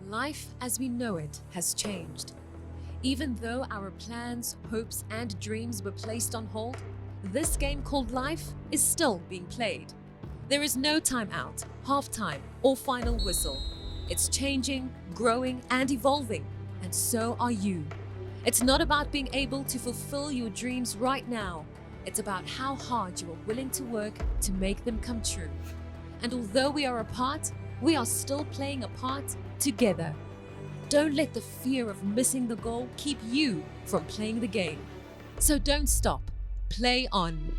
Life as we know it has changed. Even though our plans, hopes, and dreams were placed on hold, this game called life is still being played. There is no timeout, halftime, or final whistle. It's changing, growing, and evolving, and so are you. It's not about being able to fulfill your dreams right now. It's about how hard you are willing to work to make them come true. And although we are apart, we are still playing a part together. Don't let the fear of missing the goal keep you from playing the game. So don't stop. Play on.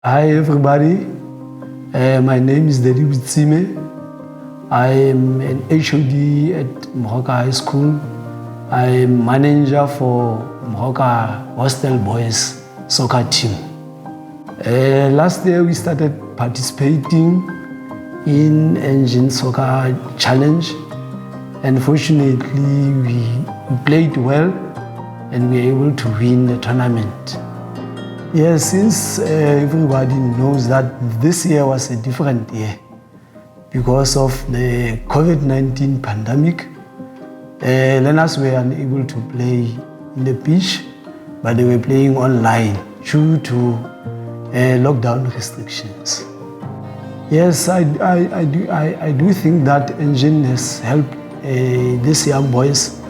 Hi everybody, my name is David Tsime. I am an HOD at Moroka High School. I am manager for Moroka Hostel Boys soccer team. Last year we started participating in Engen Soccer Challenge, and fortunately we played well and we were able to win the tournament. Yes, since everybody knows that this year was a different year because of the COVID-19 pandemic, learners were unable to play in the pitch, but they were playing online due to lockdown restrictions. Yes, I do think that Engen has helped these young boys,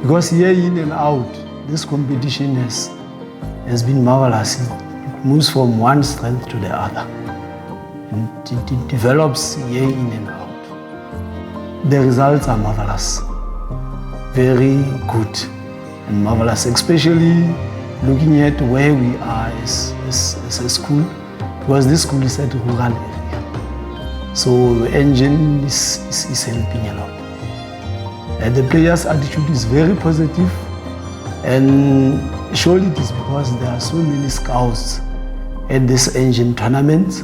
because year in and out, this competition has been marvelous. It moves from one strength to the other, and it develops year in and out. The results are marvelous, very good and marvelous, especially looking at where we are as a school, because this school is at a rural area. So Engen is helping a lot. And the players' attitude is very positive, and surely it is because there are so many scouts at this Engen tournament.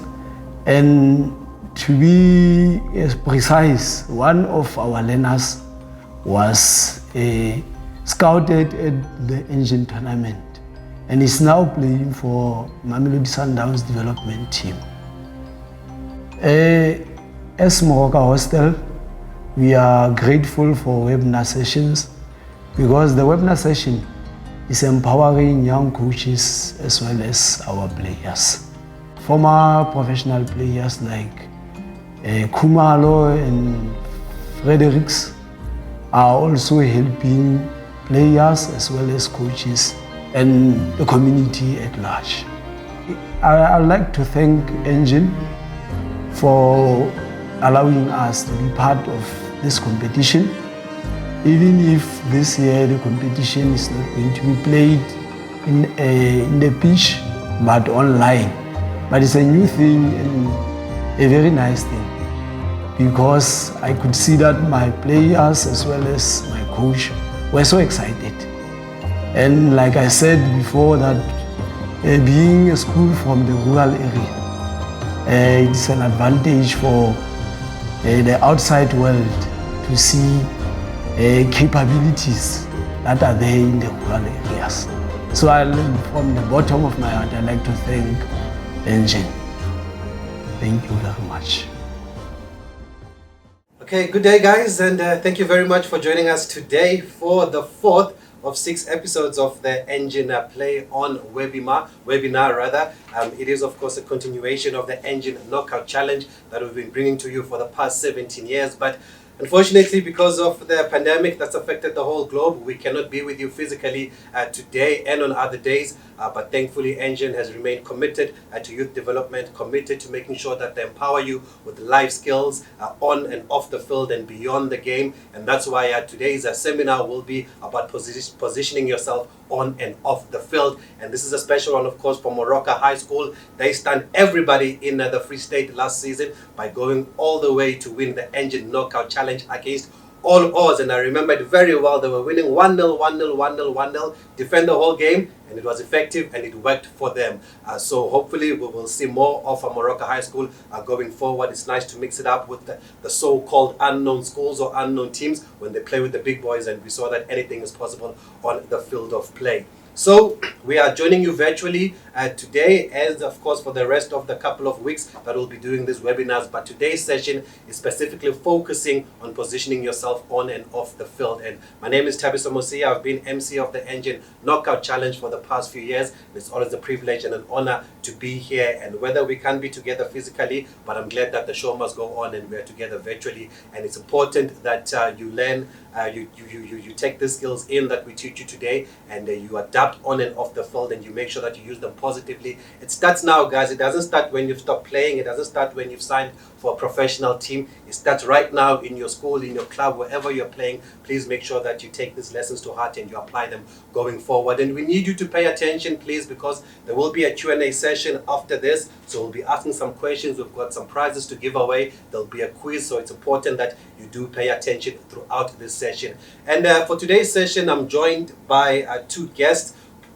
And to be precise, one of our learners was scouted at the Engen tournament and is now playing for Mamelodi Sundowns development team. As Moroka Hostel, we are grateful for webinar sessions, because the webinar session is empowering young coaches as well as our players. Former professional players like Khumalo and Fredericks are also helping players as well as coaches and the community at large. I'd like to thank Engen for allowing us to be part of this competition. Even if this year the competition is not going to be played in the pitch, but online. But it's a new thing and a very nice thing, because I could see that my players as well as my coach were so excited. And like I said before, that being a school from the rural area, it's an advantage for the outside world to see capabilities that are there in the rural areas. So from the bottom of my heart, I'd like to thank Engen. Thank you very much. Okay, good day guys, and thank you very much for joining us today for the fourth of 6 episodes of the Engen Play On webinar. It is of course a continuation of the Engen Knockout Challenge that we've been bringing to you for the past 17 years, but unfortunately, because of the pandemic that's affected the whole globe, we cannot be with you physically today and on other days. But thankfully, Engen has remained committed to youth development, committed to making sure that they empower you with life skills on and off the field and beyond the game. And that's why today's seminar will be about positioning yourself on and off the field. And this is a special one, of course, for Moroka High School. They stunned everybody in the Free State last season by going all the way to win the Engen Knockout Challenge against all odds, and I remember it very well. They were winning 1-0, 1-0, 1-0, 1-0, defend the whole game, and it was effective and it worked for them. So hopefully we will see more of Morocco High School going forward. It's nice to mix it up with the so-called unknown schools or unknown teams when they play with the big boys, and we saw that anything is possible on the field of play. So we are joining you virtually today, as of course for the rest of the couple of weeks that we'll be doing these webinars. But today's session is specifically focusing on positioning yourself on and off the field. And my name is Thabiso Mosia. I've been MC of the Engen Knockout Challenge for the past few years. It's always a privilege and an honor to be here. And whether we can be together physically, but I'm glad that the show must go on and we're together virtually. And it's important that you learn, you take the skills in that we teach you today, and you adapt on and off the field, and you make sure that you use them positively. It starts now, guys. It doesn't start when you've stopped playing. It doesn't start when you've signed for a professional team. It starts right now in your school, in your club, wherever you're playing. Please make sure that you take these lessons to heart and you apply them going forward. And we need you to pay attention, please, because there will be a Q&A session after this. So we'll be asking some questions. We've got some prizes to give away. There'll be a quiz. So it's important that you do pay attention throughout this session. And for today's session, I'm joined by two guests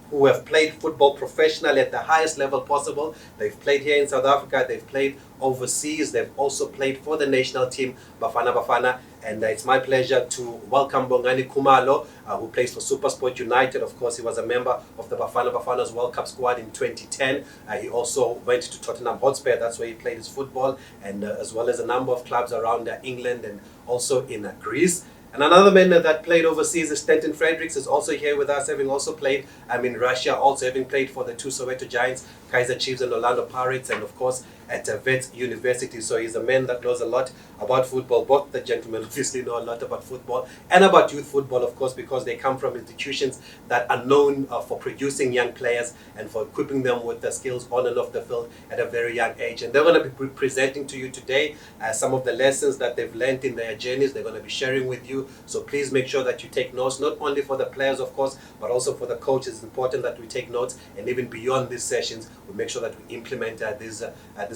who have played football professionally at the highest level possible. They've played here in South Africa, they've played overseas, they've also played for the national team, Bafana Bafana. And it's my pleasure to welcome Bongani Kumalo, who plays for SuperSport United. Of course, he was a member of the Bafana Bafana's World Cup squad in 2010. He also went to Tottenham Hotspur, that's where he played his football, and as well as a number of clubs around England and also in Greece. And another man that played overseas is Stanton Fredericks, is also here with us, having also played in Russia, also having played for the two Soweto Giants, Kaizer Chiefs and Orlando Pirates, and of course at Wits University. So he's a man that knows a lot about football. Both the gentlemen obviously know a lot about football and about youth football, of course, because they come from institutions that are known for producing young players and for equipping them with the skills on and off the field at a very young age. And they're going to be presenting to you today some of the lessons that they've learned in their journeys. They're going to be sharing with you. So please make sure that you take notes, not only for the players, of course, but also for the coaches. It's important that we take notes, and even beyond these sessions, we make sure that we implement these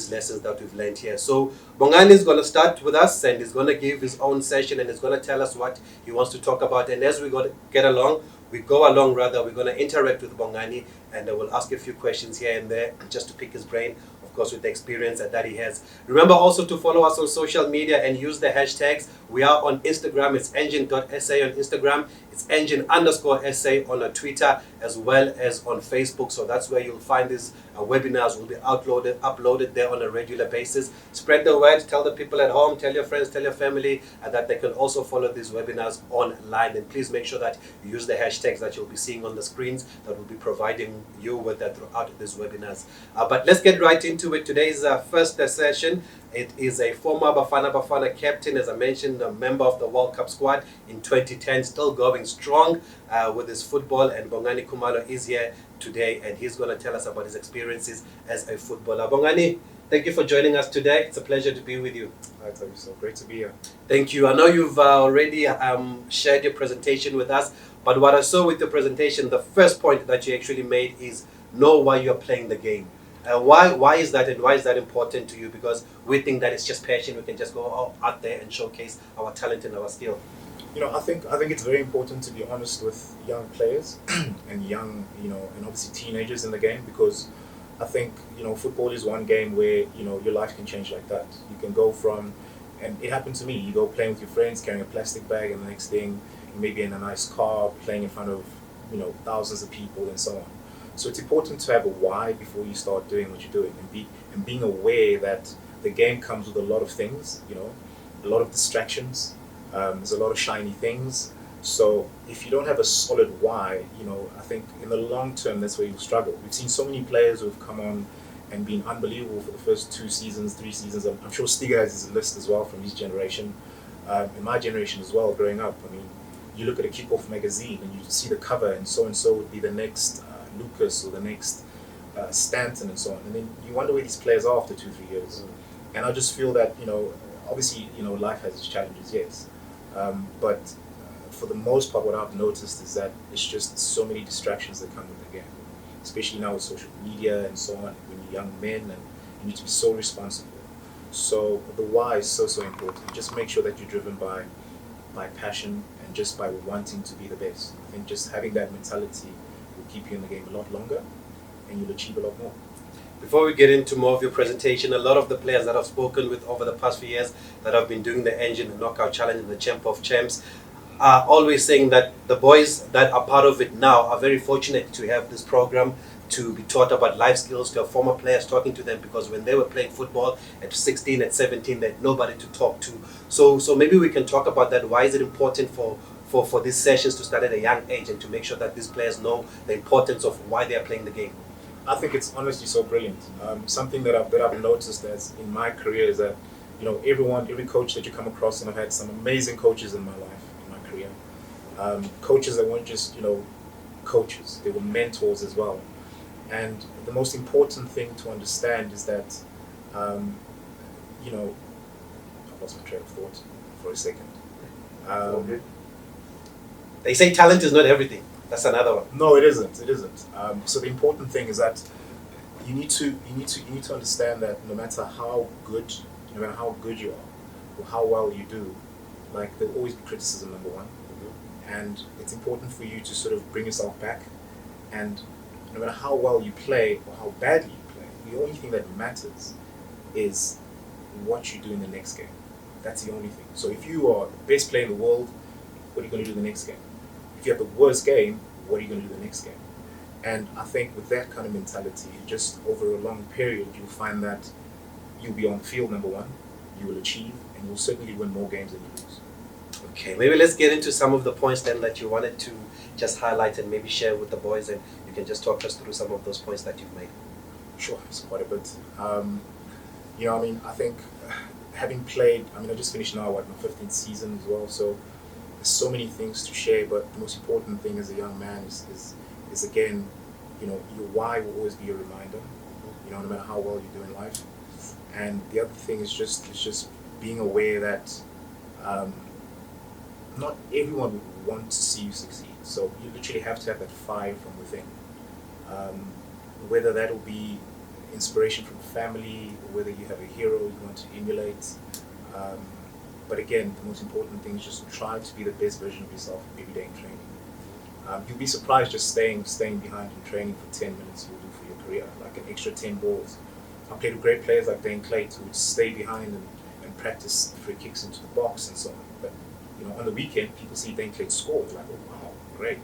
lessons that we've learned here. So Bongani is going to start with us, and he's going to give his own session, and he's going to tell us what he wants to talk about. And as we go along, we're going to interact with Bongani, and we'll ask a few questions here and there just to pick his brain, of course, with the experience that he has. Remember also to follow us on social media and use the hashtags. We are on Instagram. It's engen.sa on Instagram. It's engen_SA on Twitter, as well as on Facebook. So that's where you'll find these webinars will be uploaded there on a regular basis. Spread the word. Tell the people at home, tell your friends, tell your family that they can also follow these webinars online. And please make sure that you use the hashtags that you'll be seeing on the screens that will be providing you with that throughout these webinars. But let's get right into it. Today's first session. It is a former Bafana captain, as I mentioned, a member of the World Cup squad in 2010, still going strong with his football. And Bongani Kumalo is here today, and he's going to tell us about his experiences as a footballer. Bongani, thank you for joining us today. It's a pleasure to be with you. Hi, Toby. So great to be here. Thank you. I know you've already shared your presentation with us, but what I saw with your presentation, the first point that you actually made is know why you're playing the game. Why is that, and why is that important to you? Because we think that it's just passion. We can just go out there and showcase our talent and our skill. I think it's very important to be honest with young players and young, and obviously teenagers in the game, because I think, football is one game where, your life can change like that. You can go from, and it happened to me, you go playing with your friends, carrying a plastic bag, and the next thing, you may be in a nice car, playing in front of, thousands of people and so on. So it's important to have a why before you start doing what you're doing, and being aware that the game comes with a lot of things, a lot of distractions. There's a lot of shiny things. So if you don't have a solid why, I think in the long term, that's where you'll struggle. We've seen so many players who've come on and been unbelievable for the first 2 seasons, 3 seasons. I'm sure Stiga has his list as well from his generation, in my generation as well, growing up. I mean, you look at a Kickoff magazine and you see the cover, and so would be the next Lucas or the next Stanton and so on. And then you wonder where these players are after 2-3 years. And I just feel that, obviously, life has its challenges, yes. But for the most part, what I've noticed is that it's just so many distractions that come with the game, especially now with social media and so on. When you're young men, and you need to be so responsible. So the why is so important. Just make sure that you're driven by by passion, and just by wanting to be the best. I think just having that mentality will keep you in the game a lot longer, and you'll achieve a lot more. Before we get into more of your presentation, a lot of the players that I've spoken with over the past few years that have been doing the Engen, the Knockout Challenge, and the Champ of Champs are always saying that the boys that are part of it now are very fortunate to have this program, to be taught about life skills, to have former players talking to them, because when they were playing football at 16, at 17, they had nobody to talk to. So maybe we can talk about that. Why is it important for these sessions to start at a young age, and to make sure that these players know the importance of why they are playing the game? I think it's honestly so brilliant. Something that I've noticed as in my career is that, you know, every coach that you come across, and I've had some amazing coaches in my life, in my career. Coaches that weren't just, you know, coaches, they were mentors as well. And the most important thing to understand is that, you know, I lost my train of thought for a second. They say talent is not everything. That's another one. No, it isn't. It isn't. So the important thing is that you need to understand that no matter how good you are, or how well you do, like, there'll always be criticism, number one. And it's important for you to sort of bring yourself back, and no matter how well you play or how badly you play, the only thing that matters is what you do in the next game. That's the only thing. So if you are the best player in the world, what are you going to do the next game? If you have the worst game, what are you going to do the next game? And I think with that kind of mentality, just over a long period, you'll find that you'll be on the field, number one, you will achieve, and you'll certainly win more games than you lose. Okay, maybe let's get into some of the points then that you wanted to just highlight and maybe share with the boys, and you can just talk us through some of those points that you've made. Sure, it's quite a bit. You know, I mean, I think having played, I mean, I just finished now, my 15th season as well, so there's so many things to share, but the most important thing as a young man is again, you know, your why will always be a reminder, you know, no matter how well you do in life. And the other thing is just being aware that not everyone would want to see you succeed. So you literally have to have that fire from within. Whether that'll be inspiration from family, or whether you have a hero you want to emulate. But again, the most important thing is just try to be the best version of yourself every day in training. You'll be surprised just staying behind in training for 10 minutes you'll do for your career, like an extra 10 balls. I played with great players like Dane Clayton who would stay behind and practice free kicks into the box and so on. But you know, on the weekend, people see Dane Clayton score, they're like, oh wow, great.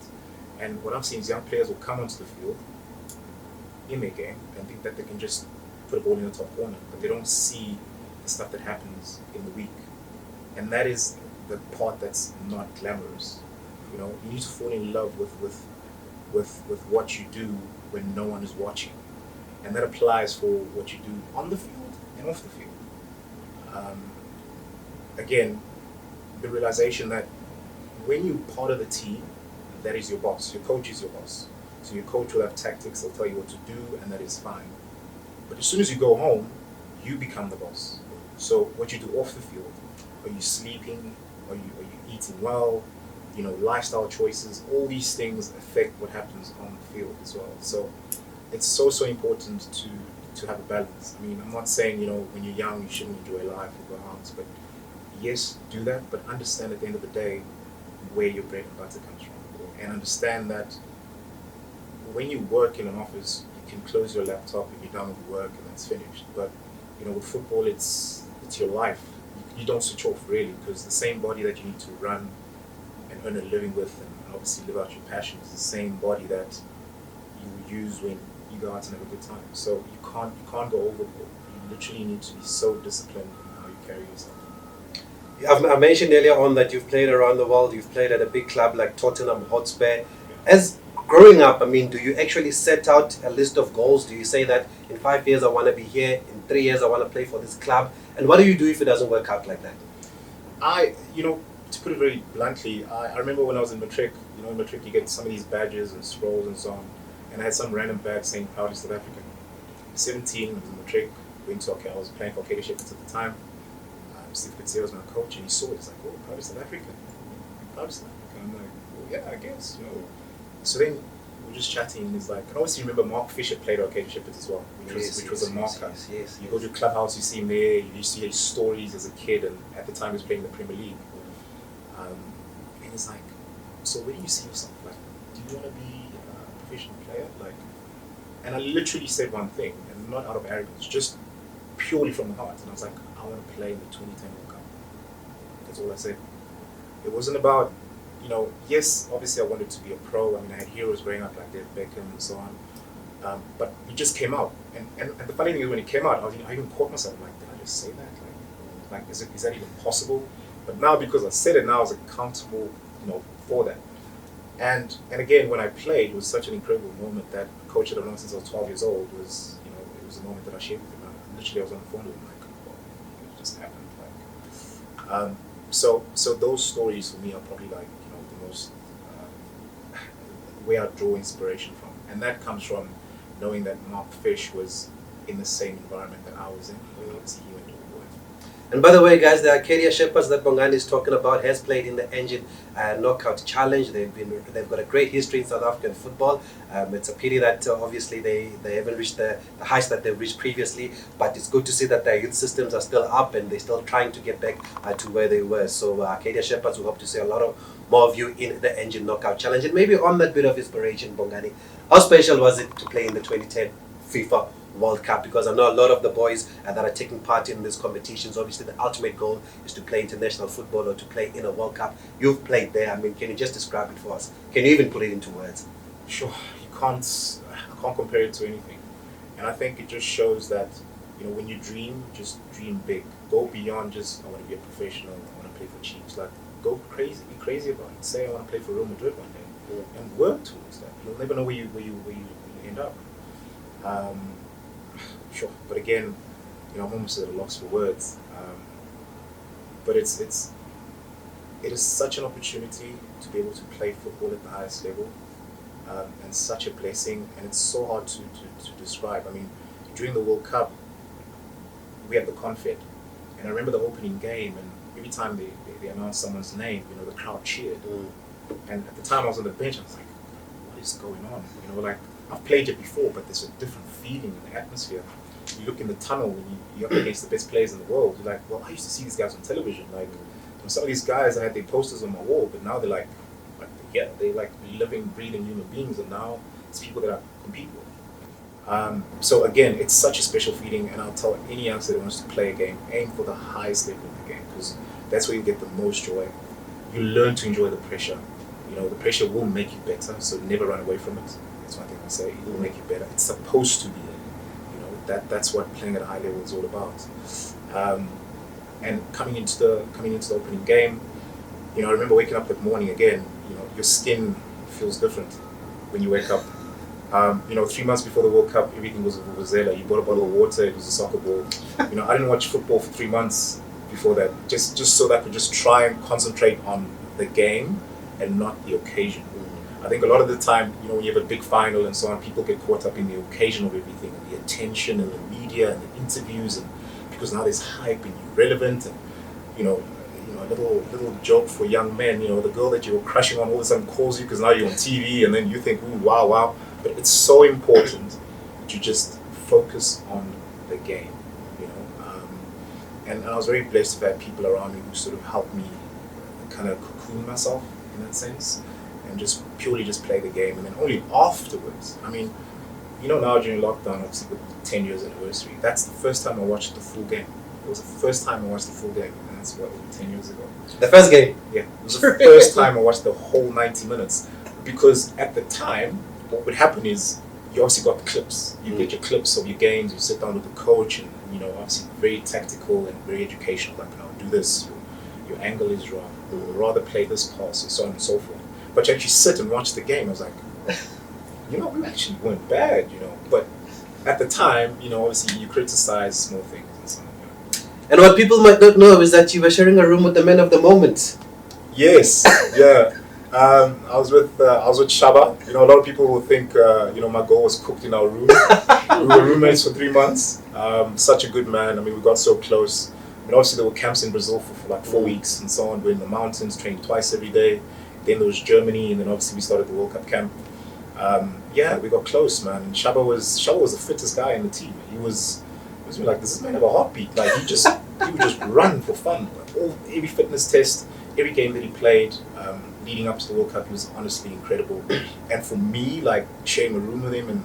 And what I've seen is young players will come onto the field in their game and think that they can just put a ball in the top corner, but they don't see the stuff that happens in the week. And that is the part that's not glamorous. You know, you need to fall in love with what you do when no one is watching. And that applies for what you do on the field and off the field. Again, the realization that when you're part of the team, that is your boss. Your coach is your boss. So your coach will have tactics, they'll tell you what to do, and that is fine. But as soon as you go home, you become the boss. So what you do off the field, are you sleeping? Are you eating well? You know, lifestyle choices, all these things affect what happens on the field as well. So it's so important to have a balance. I mean, I'm not saying, you know, when you're young you shouldn't enjoy life or go out, but yes, do that, but understand at the end of the day where your bread and butter comes from. And understand that when you work in an office, you can close your laptop and you're done with work and that's finished. But you know, with football, it's your life. You don't switch off really, because the same body that you need to run and earn a living with and obviously live out your passion is the same body that you use when you go out and have a good time. So you can't go overboard. You literally need to be so disciplined in how you carry yourself. I mentioned earlier on that you've played around the world. You've played at a big club like Tottenham Hotspur. As growing up, I mean, do you actually set out a list of goals? Do you say that in 5 years I want to be here, in 3 years I want to play for this club? And what do you do if it doesn't work out like that? You know, to put it very bluntly, I remember when I was in matric, you know, in matric you get some of these badges and scrolls and so on, and I had some random badge saying proudly South African. 17, I was in matric, I was playing for Khumalo at the time. Steve Fitzgerald was my coach, and he saw it. He's like, "Oh, proud of South African, proud of South Africa." I'm like, "Well, yeah, I guess." You know. So then we were just chatting, and he's like, and obviously remember Mark Fisher played at Khumalo as well, which was a marker. Yes. You go to the clubhouse, you see him there, you see his stories as a kid, and at the time he was playing in the Premier League. And he's like, so where do you see yourself? Like, do you want to be a professional player? Like, and I literally said one thing, and not out of arrogance, just purely from the heart. And I was like, I want to play in the 2010 World Cup. That's all I said. It wasn't about, yes, obviously I wanted to be a pro. I mean, I had heroes growing up like David Beckham and so on. But it just came out. And the funny thing is, when it came out, I even caught myself like, did I just say that? Like is that even possible? But now, because I said it, now I was accountable, for that. And again, when I played, it was such an incredible moment that a coach that I've known since I was 12 years old was, it was a moment that I shared with him. Literally, I was on the phone with him, like, well, it just happened. Like, so those stories for me are probably like, the most where I draw inspiration from, and that comes from knowing that Mark Fish was in the same environment that I was in. Obviously, he went to war. And by the way, guys, the Arcadia Shepherds that Bongani is talking about has played in the Engen Knockout Challenge. They've got a great history in South African football. It's a pity that obviously they haven't reached the heights that they've reached previously. But it's good to see that their youth systems are still up and they're still trying to get back to where they were. So Arcadia Shepherds, we hope to see a lot more of you in the Engen Knockout Challenge. And maybe on that bit of inspiration, Bongani, how special was it to play in the 2010 FIFA World Cup? Because I know a lot of the boys that are taking part in these competitions, obviously the ultimate goal is to play international football or to play in a World Cup. You've played there. I mean, can you just describe it for us? Can you even put it into words? Sure, I can't compare it to anything. And I think it just shows that, when you dream, just dream big. Go beyond just, I want to be a professional, I want to play for Chiefs. Like, go crazy, be crazy about it. Say I want to play for Real Madrid one day, and work towards that. You'll never know where you end up. Sure, but again, I'm almost at a loss for words. But it is such an opportunity to be able to play football at the highest level, and such a blessing, and it's so hard to describe. I mean, during the World Cup, we had the confet, and I remember the opening game, and every time they announced someone's name, the crowd cheered. And at the time I was on the bench, I was like, what is going on? Like, I've played it before, but there's a different feeling in the atmosphere. You look in the tunnel when you're up against the best players in the world. You're like, well, I used to see these guys on television. Like, some of these guys, I had their posters on my wall, but now they're like living, breathing human beings, and now it's people that I compete with. So again, it's such a special feeling, and I'll tell any youngster that wants to play a game, aim for the highest level of the game, because that's where you get the most joy. You learn to enjoy the pressure. The pressure will make you better, so never run away from it. That's one thing I say. It will make you better. It's supposed to be. That's what playing at a high level is all about. And coming into the opening game, I remember waking up that morning again. Your skin feels different when you wake up. 3 months before the World Cup, everything was a vuvuzela. You bought a bottle of water. It was a soccer ball. I didn't watch football for 3 months before that, just so that I could just try and concentrate on the game and not the occasion. I think a lot of the time, when you have a big final and so on, people get caught up in the occasion of everything, and the attention and the media and the interviews, and because now there's hype and you're relevant, and a little joke for young men, the girl that you were crushing on all of a sudden calls you because now you're on TV, and then you think, ooh, wow. But it's so important that you just focus on the game, and I was very blessed to have people around me who sort of helped me kind of cocoon myself in that sense, and just purely just play the game. And then only afterwards, I mean, now during lockdown, obviously with the 10 years anniversary, that's the first time I watched the full game. It was the first time I watched the full game, and that's 10 years ago. The first game? Yeah, it was the first time I watched the whole 90 minutes, because at the time, what would happen is, you obviously got the clips. You get your clips of your games, you sit down with the coach, and obviously very tactical and very educational, like, do this, your angle is wrong, you would rather play this pass, and so on and so forth. But you actually sit and watch the game, I was like, we actually weren't bad, But at the time, obviously you criticize small things and so on. And what people might not know is that you were sharing a room with the man of the moment. Yes, yeah. I was with Shaba. A lot of people will think, my goal was cooked in our room. We were roommates for 3 months. Such a good man. I mean, we got so close. Obviously there were camps in Brazil for like 4 weeks and so on. We're in the mountains, training twice every day. Then there was Germany, and then obviously we started the World Cup camp. We got close, man. And Shaba was the fittest guy in the team. He was like, does this man have a heartbeat? Like, he would just run for fun. Every fitness test, every game that he played leading up to the World Cup, he was honestly incredible. And for me, like sharing a room with him, and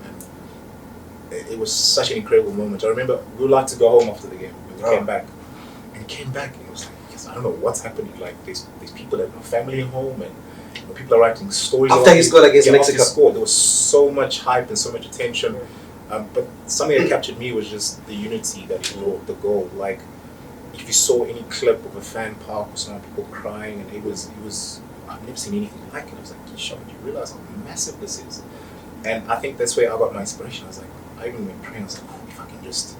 it was such an incredible moment. I remember we were allowed to go home after the game when we came back, and he came back and it was like, yes, I don't know what's happening. Like there's people that have family at home, and people are writing stories. After he scored against Mexico, there was so much hype and so much attention. But something that captured me was just the unity that he brought, the goal. Like, if you saw any clip of a fan park or some people crying, and it was, I've never seen anything like it. I was like, Sean, do you realize how massive this is? And I think that's where I got my inspiration. I was like, I even went praying. I was like, oh, if I can just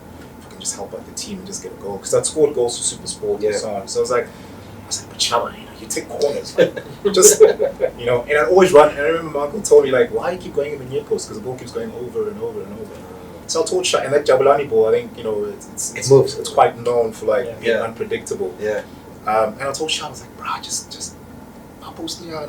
help out the team and just get a goal, because I'd scored goals for Super Sport and so on. So I was like, but Chala, you take corners, like, just and I always run. And I remember my uncle told me, like, why do you keep going in the near post? Because the ball keeps going over and over and over. So I told Shah, and that Jabulani ball, I think it moves. It's quite known for being unpredictable. Yeah. And I told Shah, I was like, bro, just post me on,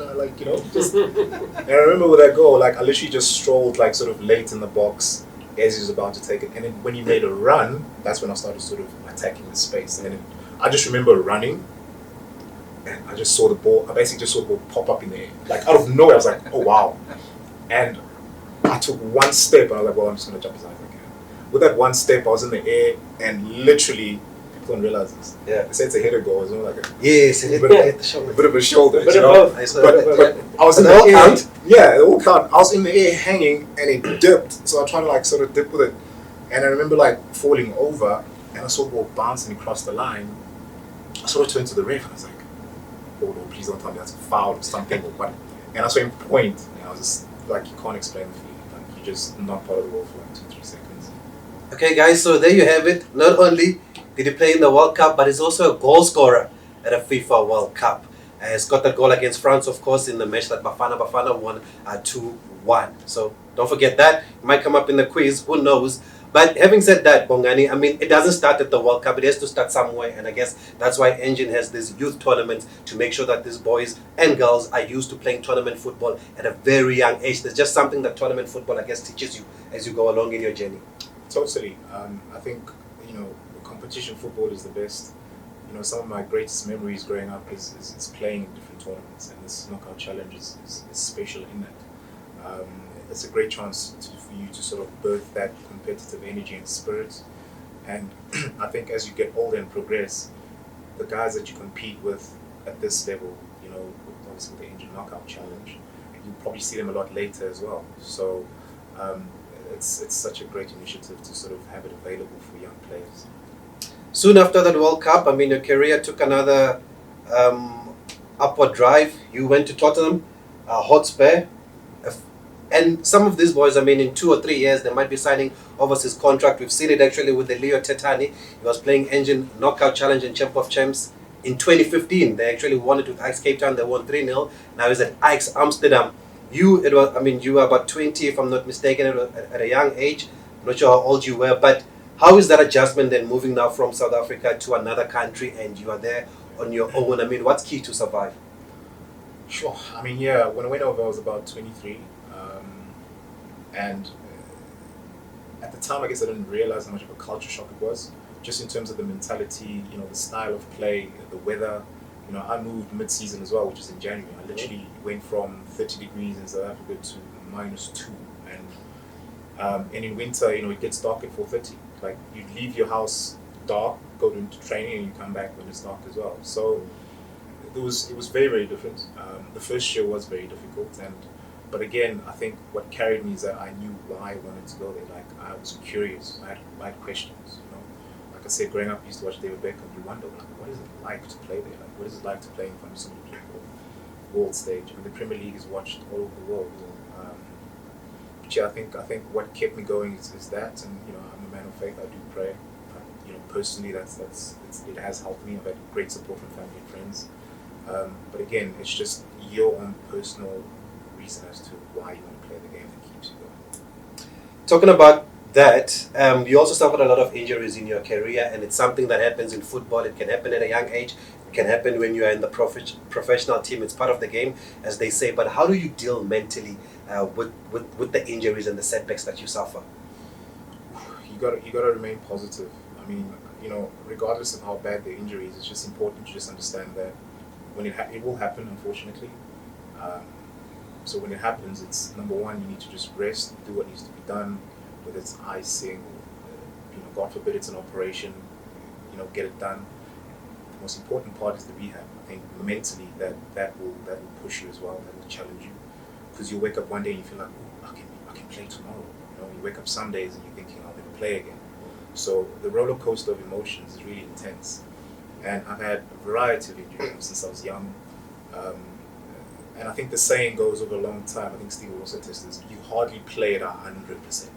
just. And I remember with that goal, like I literally just strolled sort of late in the box as he was about to take it, and then when he made a run, that's when I started sort of attacking the space. And I just remember running. And I just saw the ball. I basically just saw the ball pop up in the air, like out of nowhere. I was like, "Oh wow!" And I took one step, and I was like, "Well, I'm just gonna jump as high as I can." With that one step, I was in the air, and literally, people don't realize this. Yeah, they say it's a header goal. It's not like a bit of a shoulder. But I was in the air. Yeah, it all count. I was in the air hanging, and it dipped. So I tried to sort of dip with it, and I remember falling over, and I saw the ball bouncing across the line. I sort of turned to the ref, and I was like, "Oh no, please don't tell me that's a foul or something." But and I saw him point, and I was just like, you can't explain the feeling. Like you're just not part of the world for 2-3 seconds. Okay, guys, so there you have it. Not only did he play in the World Cup, but he's also a goal scorer at a FIFA World Cup. He's got that goal against France, of course, in the match that Bafana won 2-1. So don't forget that. It might come up in the quiz, who knows. But having said that, Bongani, I mean, it doesn't start at the World Cup. It has to start somewhere. And I guess that's why Engen has this youth tournament to make sure that these boys and girls are used to playing tournament football at a very young age. There's just something that tournament football, I guess, teaches you as you go along in your journey. Totally. I think, competition football is the best. Some of my greatest memories growing up is playing in different tournaments. And this knockout challenge is special in that. It's a great chance for you to sort of birth that competitive energy and spirit. And I think as you get older and progress, the guys that you compete with at this level, obviously the Engen Knockout Challenge, you probably see them a lot later as well. So it's such a great initiative to sort of have it available for young players. Soon after that World Cup, I mean, your career took another upward drive. You went to Tottenham Hotspur. And some of these boys, I mean, in 2 or 3 years, they might be signing overseas contract. We've seen it actually with the Leo Tetani. He was playing Engen Knockout Challenge and Champ of Champs in 2015. They actually won it with Ajax Cape Town. They won 3-0. Now he's at Ajax Amsterdam. You were about 20, if I'm not mistaken, at a young age. I'm not sure how old you were, but how is that adjustment then moving now from South Africa to another country and you are there on your own? I mean, what's key to survive? Sure. I mean, yeah, when I went over, I was about 23. And at the time, I guess I didn't realize how much of a culture shock it was, just in terms of the mentality, the style of play, the weather. I moved mid-season as well, which is in January. I literally went from 30 degrees in South Africa to -2. And in winter, it gets dark at 4:30. Like, you leave your house dark, go into training, and you come back when it's dark as well. So it was very, very different. The first year was very difficult, but again, I think what carried me is that I knew why I wanted to go there. Like, I was curious. I had questions. Like I said, growing up, I used to watch David Beckham. You wonder, what is it like to play there? Like, what is it like to play in front of so many people? World stage. I mean, the Premier League is watched all over the world. But yeah, I think what kept me going is that, and I'm a man of faith. I do pray. Personally, it has helped me. I've had great support from family and friends. But again, it's just your own personal reason as to why you want to play the game that keeps you going. Talking about that, you also suffered a lot of injuries in your career, and it's something that happens in football. It can happen at a young age. It can happen when you are in the professional team. It's part of the game, as they say. But how do you deal mentally with the injuries and the setbacks that you suffer? You got to remain positive. I mean, regardless of how bad the injury is, it's just important to just understand that it will happen, unfortunately. Um, so when it happens, it's number one, you need to just rest, do what needs to be done, whether it's icing, God forbid it's an operation, get it done. The most important part is the rehab. I think mentally that will push you as well. That will challenge you, because you wake up one day and you feel like, oh, I can play tomorrow. You wake up some days and you're thinking, I'll never play again. So the roller coaster of emotions is really intense. And I've had a variety of injuries since I was young. And I think the saying goes over a long time. I think Steve will also test this. You hardly play at 100%.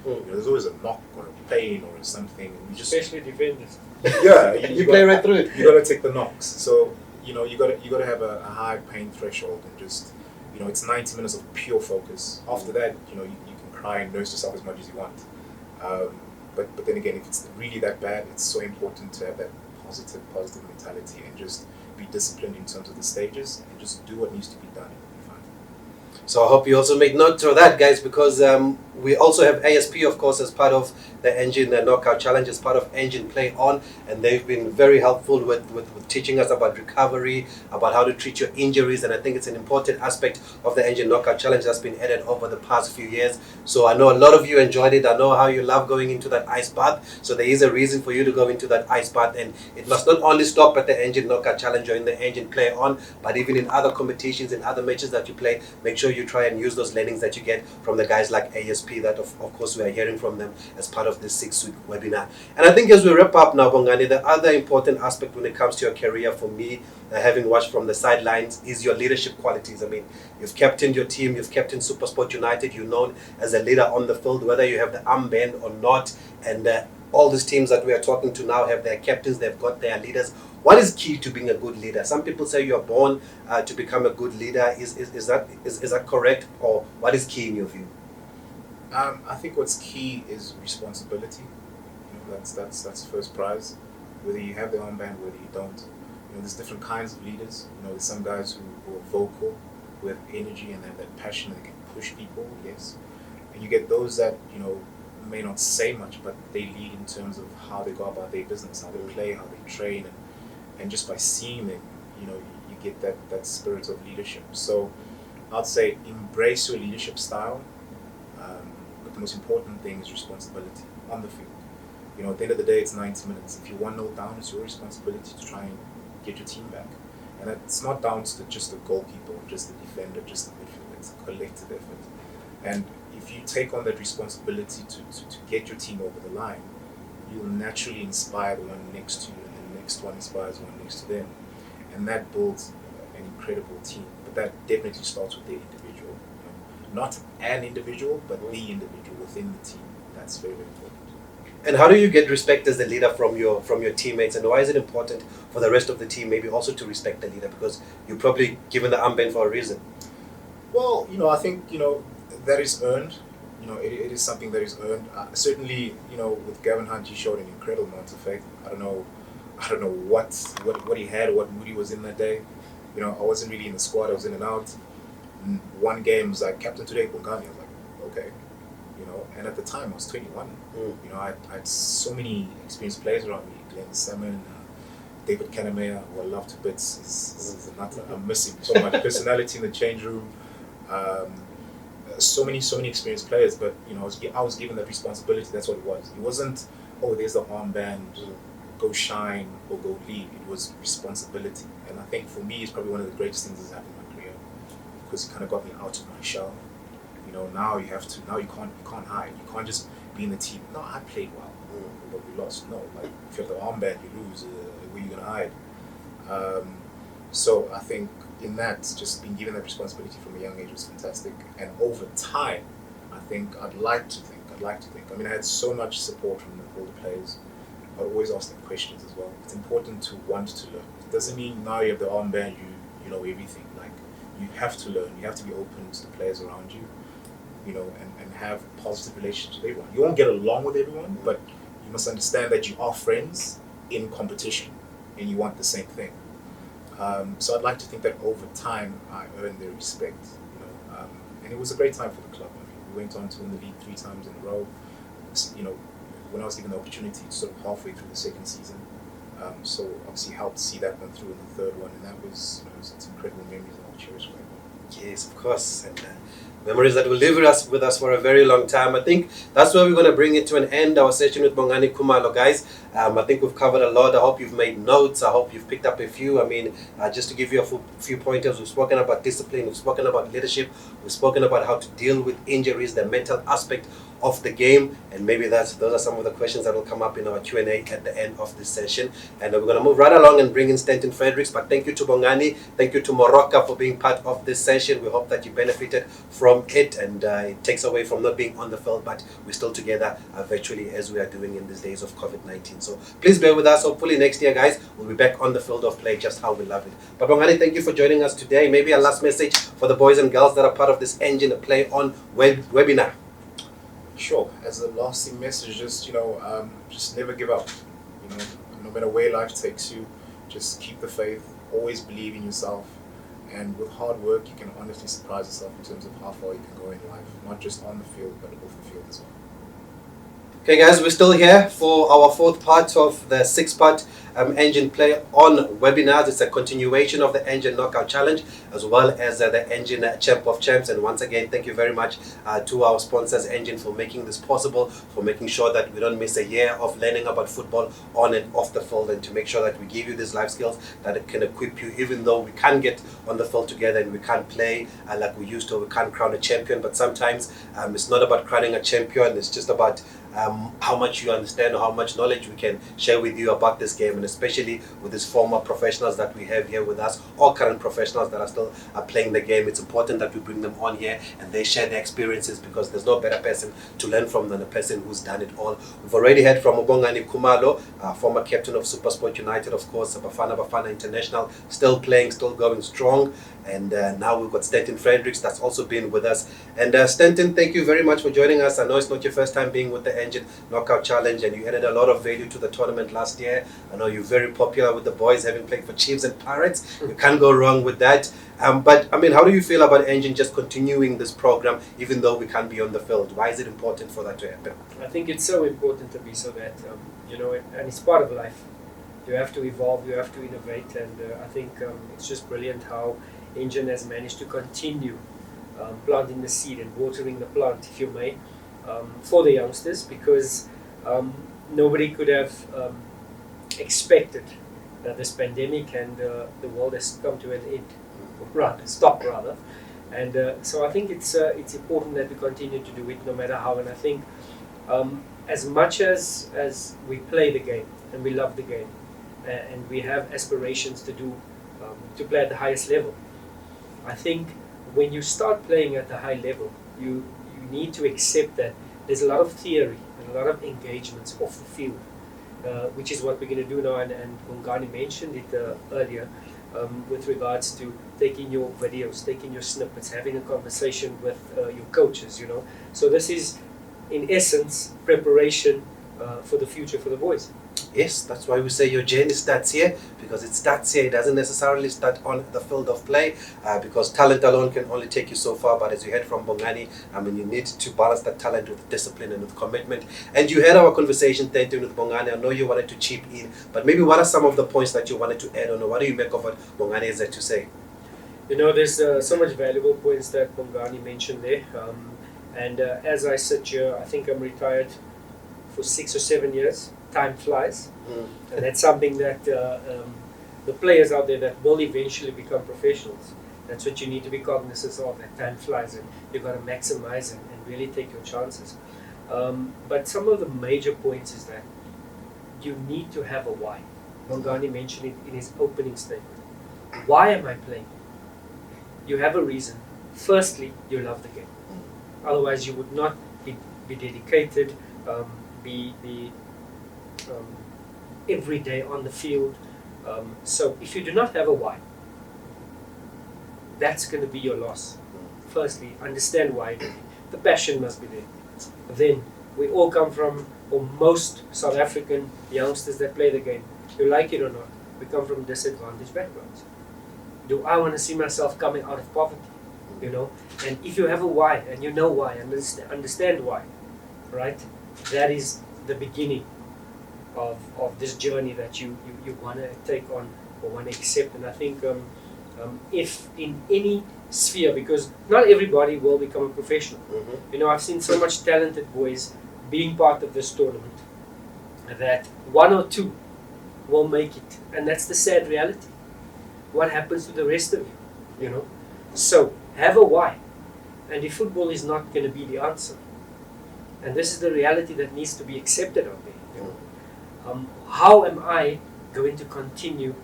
There's always a knock or a pain or something. And you just, especially defenders. Yeah, you play right through it. You got to take the knocks. So you got to have a high pain threshold and just it's 90 minutes of pure focus. After that, you can cry and nurse yourself as much as you want. But then again, if it's really that bad, it's so important to have that positive mentality and just be disciplined in terms of the stages and just do what needs to be done and you'll be fine. So I hope you also make note of that, guys, because we also have ASP, of course, as part of the Engen Knockout Challenge, as part of Engen Play On, and they've been very helpful with teaching us about recovery, about how to treat your injuries, and I think it's an important aspect of the Engen Knockout Challenge that's been added over the past few years. So I know a lot of you enjoyed it. I know how you love going into that ice bath, so there is a reason for you to go into that ice bath, and it must not only stop at the Engen Knockout Challenge or in the Engen Play On, but even in other competitions and other matches that you play, make sure you try and use those learnings that you get from the guys like ASP that of course we are hearing from them as part of this 6-week webinar. And I think as we wrap up now, Bongani, the other important aspect when it comes to your career for me, having watched from the sidelines, is your leadership qualities. I mean, you've captained your team, you've captained SuperSport United, you're known as a leader on the field, whether you have the armband or not, and all these teams that we are talking to now have their captains, they've got their leaders. What is key to being a good leader? Some people say you're born to become a good leader. Is that correct, or what is key in your view? I think what's key is responsibility. That's first prize. Whether you have the armband, whether you don't. There's different kinds of leaders. There's some guys who are vocal, who have energy and have that passion and they can push people, yes. And you get those that, may not say much, but they lead in terms of how they go about their business, how they play, how they train, and just by seeing them, you get that spirit of leadership. So I'd say embrace your leadership style, but the most important thing is responsibility on the field. At the end of the day, it's 90 minutes. If you're 1-0 down, it's your responsibility to try and get your team back. And it's not down to just the goalkeeper, or just the defender, just the midfielder. It's a collective effort. And if you take on that responsibility to get your team over the line, you'll naturally inspire the one next to you, and the next one inspires the one next to them. And that builds an incredible team. But that definitely starts with the individual. Not an individual, but the individual within the team. That's very, very important. And how do you get respect as the leader from your teammates, and why is it important for the rest of the team maybe also to respect the leader, because you're probably given the armband for a reason? Well, I think that is earned. It is something that is earned. Certainly, with Gavin Hunt, he showed an incredible amount of faith. I don't know what he had, what mood he was in that day. I wasn't really in the squad. I was in and out. One game was like, captain today, Bongani. I was like, okay. And at the time I was 21. I had so many experienced players around me. Glenn Salmon, David Kanamea, who I love to bits. Is I'm missing so much personality in the change room. So many experienced players, but I was given that responsibility. That's what it was. It wasn't, oh, there's the armband, go shine or go lead. It was responsibility, and I think for me, it's probably one of the greatest things that's happened in my career, because it kind of got me out of my shell. Now you have to. Now you can't hide. You can't just be in the team. No, I played well, but we lost. No, like if you have the armband, you lose. Where are you gonna hide? So I think in that, just being given that responsibility from a young age was fantastic. And over time, I'd like to think. I mean, I had so much support from all the players. I always ask them questions as well. It's important to want to learn. It doesn't mean now you have the armband, you know everything. Like, you have to learn. You have to be open to the players around you. And have positive relationships with everyone. You won't get along with everyone, but you must understand that you are friends in competition, and you want the same thing. So I'd like to think that over time I earned their respect. And it was a great time for the club. I mean, we went on to win the league 3 times in a row. When I was given the opportunity, sort of halfway through the second season, So obviously helped see that one through in the third one, and that was, it's incredible memories that I'll cherish forever. Yes, of course. And memories that will live with us for a very long time. I think that's where we're going to bring it to an end, our session with Bongani Kumalo, guys. I think we've covered a lot. I hope you've made notes. I hope you've picked up a few. I mean, just to give you a few pointers, we've spoken about discipline, we've spoken about leadership, we've spoken about how to deal with injuries, the mental aspect of the game, and maybe those are some of the questions that will come up in our Q&A at the end of this session. And we're going to move right along and bring in Stanton Fredericks. But thank you to Bongani, thank you to Morocco for being part of this session. We hope that you benefited from it, and it takes away from not being on the field, but we're still together virtually as we are doing in these days of COVID-19. So please bear with us. Hopefully next year, guys, we'll be back on the field of play just how we love it. But Bongani, thank you for joining us today. Maybe a last message for the boys and girls that are part of this Engen Play On webinar. Sure. As a lasting message, just never give up. No matter where life takes you, just keep the faith. Always believe in yourself, and with hard work, you can honestly surprise yourself in terms of how far you can go in life, not just on the field, but off the field as well. Okay, guys, we're still here for our fourth part of the six-part Engen Play On webinars. It's a continuation of the Engen Knockout Challenge, as well as the Engen Champ of Champs. And once again, thank you very much to our sponsors, Engen, for making this possible, for making sure that we don't miss a year of learning about football on and off the field, and to make sure that we give you these life skills that can equip you, even though we can't get on the field together and we can't play like we used to, we can't crown a champion. But sometimes it's not about crowning a champion, it's just about how much you understand or how much knowledge we can share with you about this game, and especially with these former professionals that we have here with us, or current professionals that are still playing the game. It's important that we bring them on here and they share their experiences, because there's no better person to learn from than a person who's done it all. We've already heard from Bongani Kumalo, former captain of SuperSport United, of course, Bafana International, still playing, still going strong. And now we've got Stanton Fredericks that's also been with us. And Stanton, thank you very much for joining us. I know it's not your first time being with the Engen Knockout Challenge, and you added a lot of value to the tournament last year. I know you're very popular with the boys, having played for Chiefs and Pirates. You can't go wrong with that. But I mean, how do you feel about Engen just continuing this program, even though we can't be on the field? Why is it important for that to happen? I think it's so important to be so that, and it's part of life. You have to evolve, you have to innovate, and I think it's just brilliant how Engen has managed to continue planting the seed and watering the plant, if you may, for the youngsters, because nobody could have expected this pandemic, and the world has come to an end, stopped rather. And so I think it's important that we continue to do it no matter how. And I think as much as we play the game and we love the game, and we have aspirations to play at the highest level, I think when you start playing at the high level, you need to accept that there's a lot of theory and a lot of engagements off the field, which is what we're going to do now. And Bongani mentioned it earlier, with regards to taking your videos, taking your snippets, having a conversation with your coaches, So this is, in essence, preparation for the future for the boys. Yes, that's why we say your journey starts here, because it starts here. It doesn't necessarily start on the field of play, because talent alone can only take you so far. But as you heard from Bongani, I mean, you need to balance that talent with discipline and with commitment. And you had our conversation then with Bongani. I know you wanted to chip in, but maybe what are some of the points that you wanted to add on, or what do you make of what Bongani has to say? There's so much valuable points that Bongani mentioned there. And as I sit here, I think I'm retired for 6 or 7 years. Time flies, and that's something that the players out there that will eventually become professionals, that's what you need to be cognizant of, that time flies, and you've got to maximize and really take your chances. But some of the major points is that you need to have a why. Bongani mentioned it in his opening statement. Why am I playing? You have a reason. Firstly, you love the game. Otherwise, you would not be dedicated, be every day on the field. So if you do not have a why, that's going to be your loss. Firstly, understand why. The passion must be there. Then we all come from, or most South African youngsters that play the game, you like it or not, we come from disadvantaged backgrounds. Do I want to see myself coming out of poverty? And if you have a why, and you know why, and understand why, right? That is the beginning of this journey that you want to take on or want to accept. And I think if in any sphere, because not everybody will become a professional. You know, I've seen so much talented boys being part of this tournament that one or two will make it, and that's the sad reality. What happens to the rest of you? You know, so have a why, and if football is not going to be the answer, and this is the reality that needs to be accepted out there. You know, how am I going to continue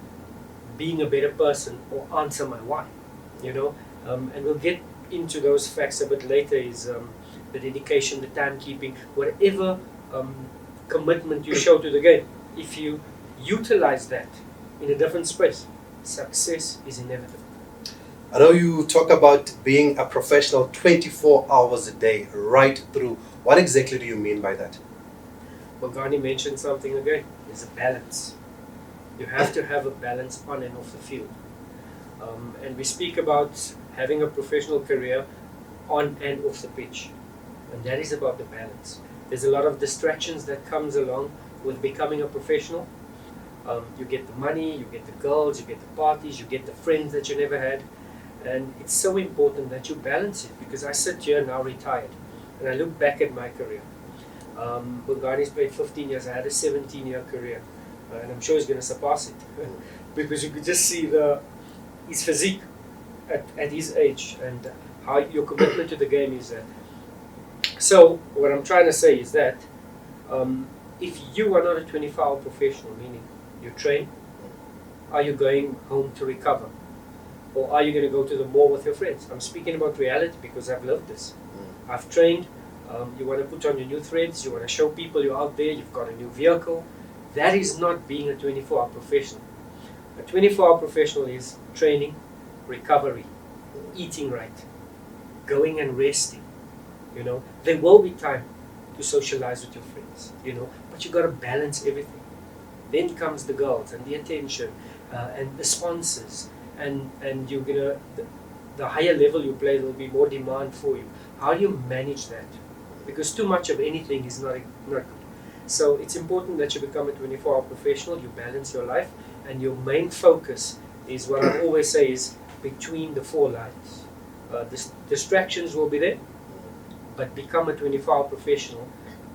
being a better person or answer my why? You know, and we'll get into those facts a bit later. Is the dedication, the timekeeping, whatever commitment you show to the game. If you utilize that in a different space, success is inevitable. I know you talk about being a professional 24 hours a day, right through. What exactly do you mean by that? Bongani mentioned something again. There's a balance. You have to have a balance on and off the field. And we speak about having a professional career on and off the pitch. And that is about the balance. There's a lot of distractions that comes along with becoming a professional. You get the money, you get the girls, you get the parties, you get the friends that you never had. And it's so important that you balance it, because I sit here now retired and I look back at my career. Bongani's played 15 years, I had a 17-year career. And I'm sure he's going to surpass it because you could just see his physique at his age and how your commitment to the game is there. So what I'm trying to say is that if you are not a 24-hour professional, meaning you train, are you going home to recover? Or are you going to go to the mall with your friends? I'm speaking about reality because I've lived this. I've trained. You want to put on your new threads. You want to show people you're out there. You've got a new vehicle. That is not being a 24-hour professional. A 24-hour professional is training, recovery, eating right, going and resting. You know, there will be time to socialize with your friends. You know, but you got to balance everything. Then comes the girls and the attention and the sponsors. And you're gonna the higher level you play, there will be more demand for you. How do you manage that? Because too much of anything is not good. So it's important that you become a 24-hour professional. You balance your life, and your main focus is what I always say is between the four lines. Distractions will be there, but become a 24-hour professional,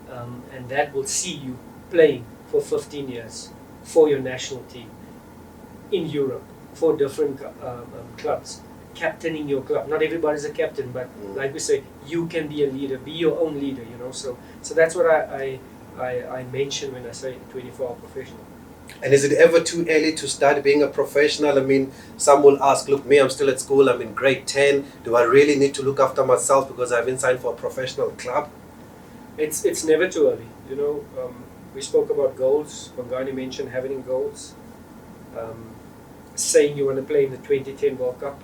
and that will see you playing for 15 years for your national team in Europe, for different clubs, captaining your club. Not everybody's a captain, but like we say, you can be a leader, be your own leader, you know. So that's what I mention when I say 24-hour professional. And is it ever too early to start being a professional? I mean, some will ask, look, me, I'm still at school, I'm in grade 10. Do I really need to look after myself because I haven't signed for a professional club? It's never too early. You know, we spoke about goals. Bongani mentioned having goals. Saying you want to play in the 2010 World Cup.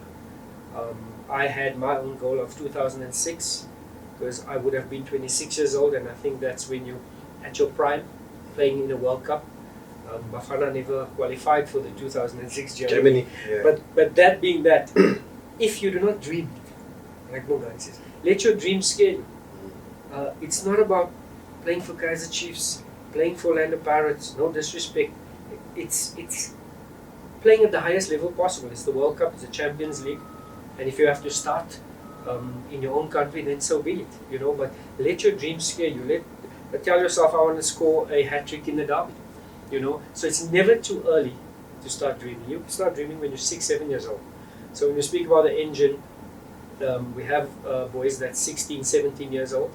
I had my own goal of 2006 because I would have been 26 years old, and I think that's when you're at your prime playing in a World Cup. Bafana never qualified for the 2006 Germany. Yeah. But that being that, if you do not dream, like Bongani says, let your dreams scare you. It's not about playing for Kaizer Chiefs, playing for Orlando Pirates, no disrespect. It's playing at the highest level possible. It's the World Cup, it's the Champions League, and if you have to start in your own country, then so be it. You know, but let your dreams scare you. Tell yourself, I want to score a hat-trick in the derby. You know, so it's never too early to start dreaming. You start dreaming when you're 6-7 years old. So when you speak about the Engen, we have boys that's 16, 17 years old,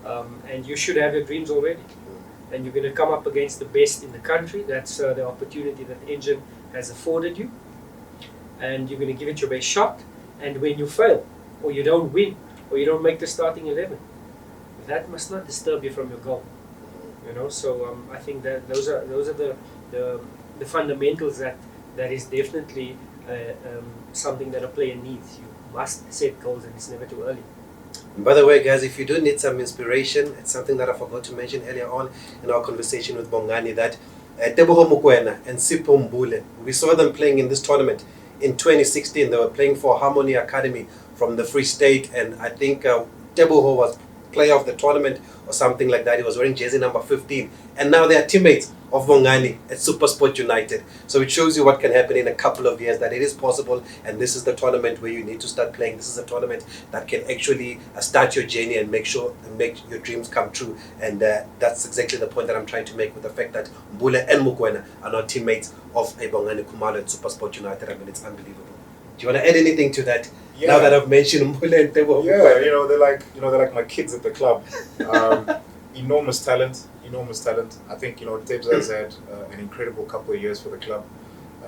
and you should have your dreams already. And you're going to come up against the best in the country. That's the opportunity that Engen has afforded you, and you're going to give it your best shot. And when you fail, or you don't win, or you don't make the starting 11, that must not disturb you from your goal. You know, so I think that those are the fundamentals that is definitely something that a player needs. You must set goals, and it's never too early. And by the way, guys, if you do need some inspiration, it's something that I forgot to mention earlier on in our conversation with Bongani, that Teboho Mokoena and Sipho Mbule, we saw them playing in this tournament in 2016. They were playing for Harmony Academy from the Free State, and I think Teboho was player of the tournament or something like that. He was wearing jersey number 15, and now they are teammates of Bongani at Supersport United. So it shows you what can happen in a couple of years, that it is possible, and this is the tournament where you need to start playing. This is a tournament that can actually start your journey and make your dreams come true. And that's exactly the point that I'm trying to make with the fact that Mbule and Mukwena are now teammates of Bongani Kumalo at Supersport United. I mean, it's unbelievable. Do you want to add anything to that? Yeah. Now that I've mentioned Mbule and Tebo. Yeah, they're like my kids at the club. Enormous talent. I think Debs has had an incredible couple of years for the club.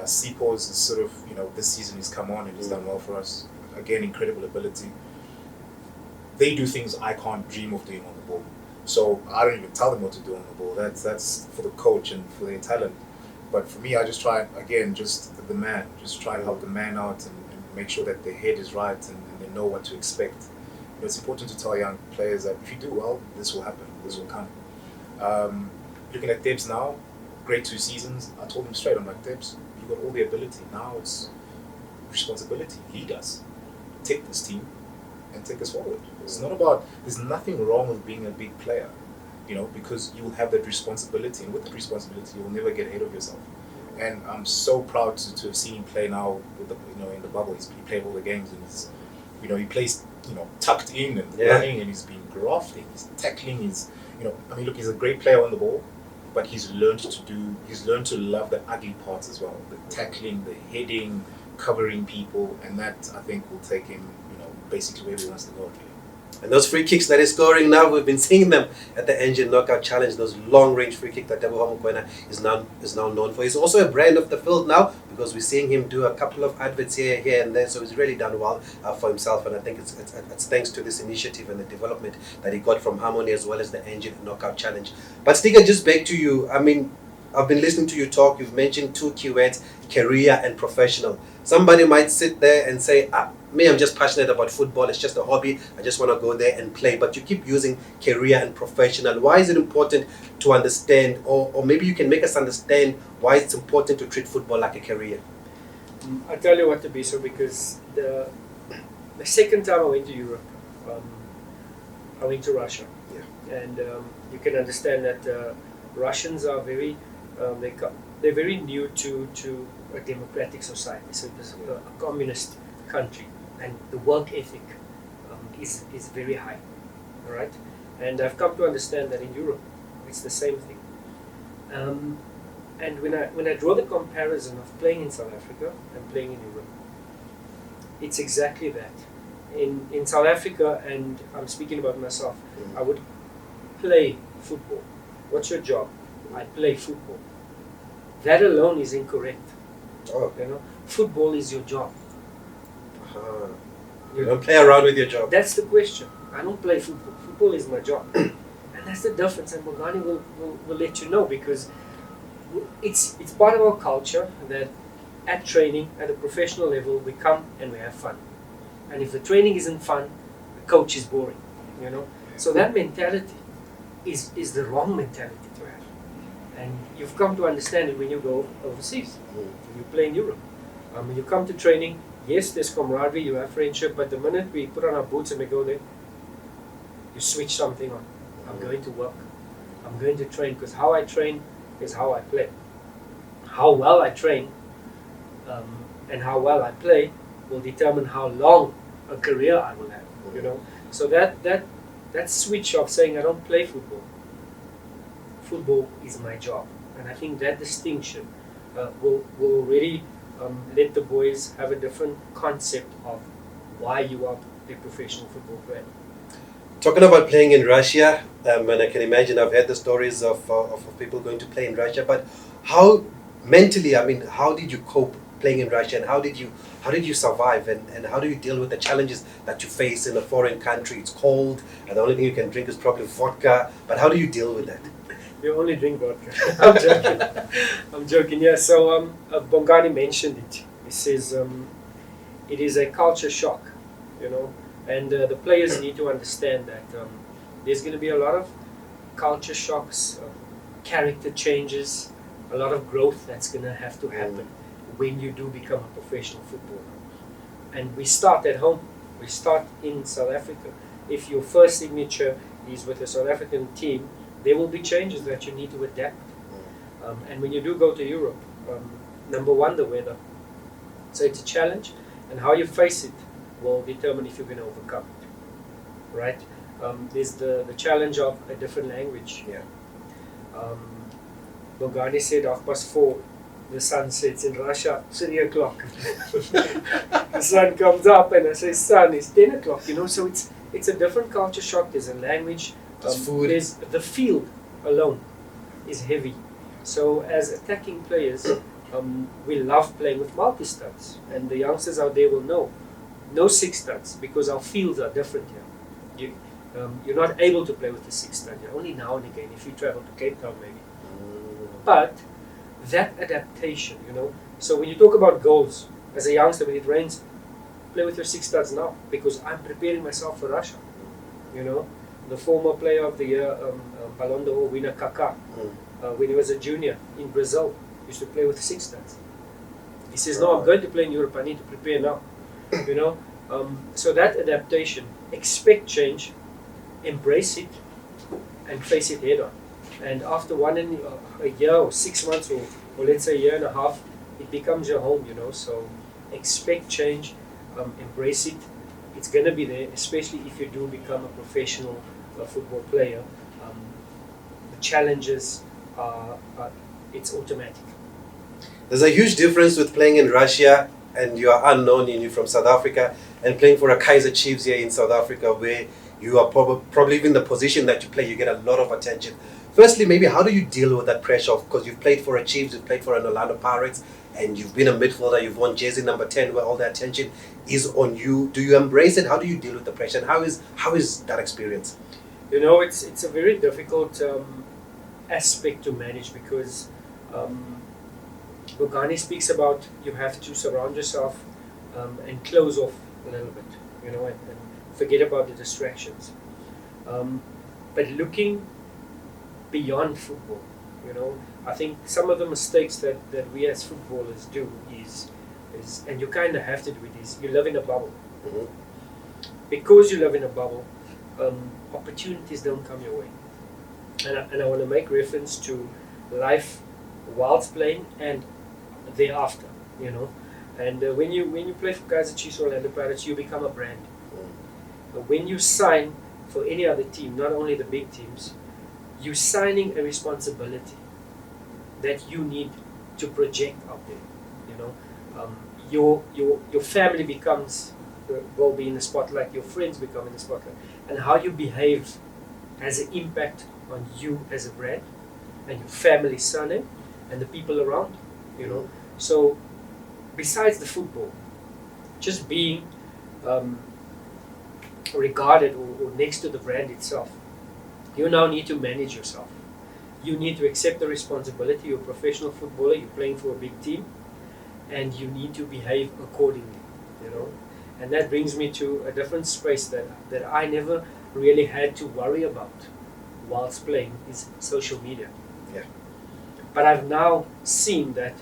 Seapo's is sort of this season he's come on and he's done well for us. Again, incredible ability. They do things I can't dream of doing on the ball. So I don't even tell them what to do on the ball. That's for the coach and for their talent. But for me, I just try again, just the man, just try and help the man out and make sure that their head is right and they know what to expect. It's important to tell young players that if you do well, this will happen, this will come. Looking at Debs now, great 2 seasons. I told him straight, I'm like, Debs, you've got all the ability. Now it's responsibility. Lead us. Take this team and take us forward. It's not about, there's nothing wrong with being a big player, because you will have that responsibility. And with that responsibility, you will never get ahead of yourself. And I'm so proud to have seen him play now with in the bubble. He played all the games and he plays tucked in and running, and he's been grafting, he's tackling, he's a great player on the ball, but he's learned to love the ugly parts as well, the tackling, the heading, covering people, and that I think will take him basically where he wants to go. And those free kicks that he's scoring now, we've been seeing them at the Engen Knockout Challenge, those long-range free kicks that Teboho Mokoena is now known for. He's also a brand of the field now, because we're seeing him do a couple of adverts here and there, so he's really done well for himself, and I think it's thanks to this initiative and the development that he got from Harmony as well as the Engen Knockout Challenge. But Stiga, just back to you, I mean, I've been listening to you talk, you've mentioned 2 key words, career and professional. Somebody might sit there and say, me, I'm just passionate about football, it's just a hobby, I just want to go there and play. But you keep using career and professional. Why is it important to understand, or maybe you can make us understand why it's important to treat football like a career? I'll tell you what, to be so, because the second time I went to Europe, I went to Russia. Yeah. And you can understand that Russians are very, they're very new to a democratic society. So it's a communist country, and the work ethic is very high. All right, and I've come to understand that in Europe it's the same thing. And when I draw the comparison of playing in South Africa and playing in Europe, it's exactly that. In South Africa, and I'm speaking about myself, I would play football. What's your job? I play football. That alone is incorrect. Oh. Football is your job. You don't play around with your job. That's the question. I don't play football. Football is my job. And that's the difference, and Bongani will let you know, because it's part of our culture that at training, at a professional level, we come and we have fun. And if the training isn't fun, the coach is boring. So that mentality is the wrong mentality to have. And you've come to understand it when you go overseas. When you play in Europe. When you come to training, yes, there's camaraderie, you have friendship, but the minute we put on our boots and we go there, you switch something on. I'm going to work. I'm going to train, because how I train is how I play. How well I train and how well I play will determine how long a career I will have. So that switch of saying I don't play football. Football is my job, and I think that distinction will already let the boys have a different concept of why you are a professional football player. Talking about playing in Russia, and I can imagine I've heard the stories of people going to play in Russia, but how mentally, how did you cope playing in Russia, and how did you survive, and how do you deal with the challenges that you face in a foreign country? It's cold, and the only thing you can drink is probably vodka, but how do you deal with that? You only drink vodka. I'm joking. I'm joking. Yeah. So Bongani mentioned it. He says it is a culture shock, and the players need to understand that there's going to be a lot of culture shocks, character changes, a lot of growth that's going to have to happen when you do become a professional footballer. And we start at home. We start in South Africa. If your first signature is with a South African team, there will be changes that you need to adapt. And when you do go to Europe, number one, the weather. So it's a challenge, and how you face it will determine if you're going to overcome it. Right? There's the challenge of a different language. Yeah. Bongani said 4:30 the sun sets in Russia, 3 o'clock. The sun comes up, and I say, sun, it's 10 o'clock, you know, so it's a different culture shock. There's a language, There's food. there's the field alone is heavy. So as attacking players, we love playing with multi-studs, and the youngsters out there will know. No 6 studs, because our fields are different here. You're not able to play with the 6 stud. You're only now and again if you travel to Cape Town maybe. But that adaptation, you know. So when you talk about goals, as a youngster when it rains, play with your 6 studs now, because I'm preparing myself for Russia. You know, the former player of the year, Ballon d'Or winner Kaká, when he was a junior in Brazil, used to play with 6 studs. He says, "No, I'm going to play in Europe. I need to prepare now." You know, so that adaptation, expect change, embrace it, and face it head on. And after a year or 6 months or let's say a year and a half, it becomes your home, you know. So expect change, embrace it. It's going to be there, especially if you do become a professional football player. The challenges it's automatic. There's a huge difference with playing in Russia and you are unknown and you're from South Africa, and playing for a Kaizer Chiefs here in South Africa, where you are probably even the position that you play, you get a lot of attention. Firstly, maybe how do you deal with that pressure? Because you've played for a Chiefs, you've played for an Orlando Pirates, and you've been a midfielder, you've worn jersey number 10, where all the attention is on you. Do you embrace it? How do you deal with the pressure? And how is that experience? You know, it's a very difficult aspect to manage, because Bongani speaks about you have to surround yourself and close off a little bit, you know, and forget about the distractions. But looking beyond football, you know, I think some of the mistakes that we as footballers do is and you kind of have to do it, is you live in a bubble. Mm-hmm. Because you live in a bubble, opportunities don't come your way. And I want to make reference to life whilst playing and thereafter, you know. And when you play for Kaizer Chiefs or Orlando Pirates, you become a brand. When you sign for any other team, not only the big teams, you're signing a responsibility that you need to project out there. You know, your family will be in the spotlight. Your friends become in the spotlight, and how you behave has an impact on you as a brand and your family's surname and the people around. You know, so besides the football, just being regarded or next to the brand itself, you now need to manage yourself. You need to accept the responsibility. You're a professional footballer, you're playing for a big team, and you need to behave accordingly, you know. And that brings me to a different space that I never really had to worry about whilst playing, is social media. Yeah. But I've now seen that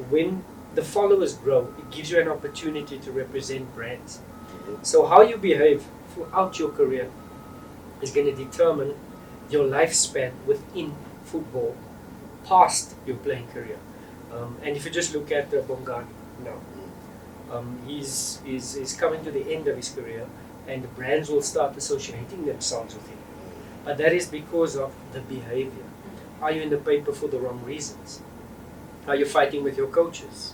when the followers grow, it gives you an opportunity to represent brands. So how you behave throughout your career is going to determine your lifespan within football past your playing career. And if you just look at Bongani now, he's coming to the end of his career, and the brands will start associating themselves with him. But that is because of the behavior. Are you in the paper for the wrong reasons? Are you fighting with your coaches?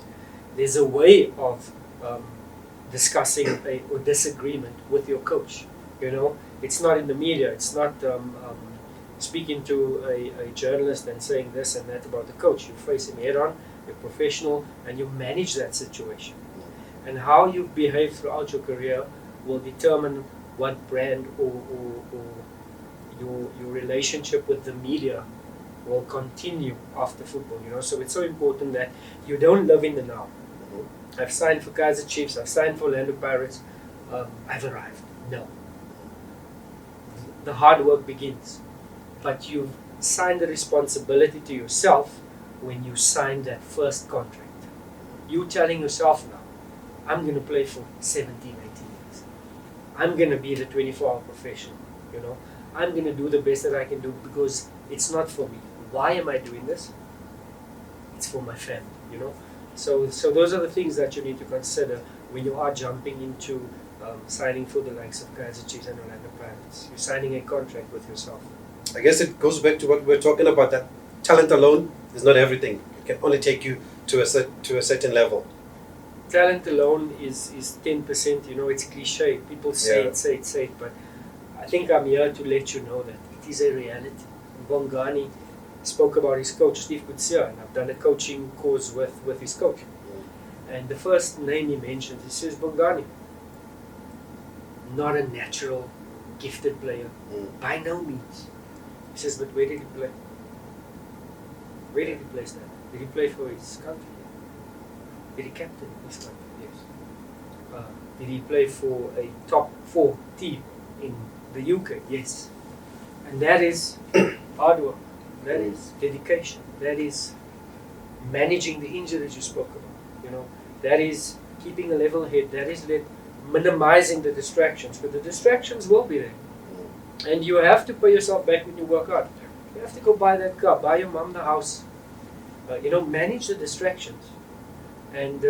There's a way of discussing a disagreement with your coach. You know, it's not in the media. It's not speaking to a journalist and saying this and that about the coach. You face him head on. You're professional, and you manage that situation. And how you behave throughout your career will determine what brand or your relationship with the media will continue after football. You know, so it's so important that you don't live in the now. I've signed for Kaizer Chiefs, I've signed for Orlando Pirates, I've arrived. No. The hard work begins. But you've signed the responsibility to yourself when you sign that first contract. You're telling yourself now, I'm going to play for 17, 18 years. I'm going to be the 24-hour professional. You know, I'm going to do the best that I can do, because it's not for me. Why am I doing this? it's for my family, you know. So those are the things that you need to consider when you are jumping into signing for the likes of Kaizer Chiefs and Orlando Pirates. You're signing a contract with yourself. I guess it goes back to what we're talking about, that talent alone is not everything. It can only take you to a certain level. Talent alone is 10%, you know, it's cliche. People say Yeah. say it, but I think I'm here to let you know that it is a reality. Bongani spoke about his coach, Steve Kutsia, and I've done a coaching course with his coach. And the first name he mentioned, he says Bongani. Not a natural, gifted player. By no means. He says, but where did he play? Where did he play, Stan? Did he play for his country? Did he captain his country? Yes. Did he play for a top 4 team in the UK? Yes. And that is hard work. That is dedication. That is managing the injuries you spoke about. You know, that is keeping a level head. That is minimizing the distractions. But the distractions will be there. And you have to pay yourself back when you work hard. You have to go buy that car, buy your mom the house. You know, manage the distractions. And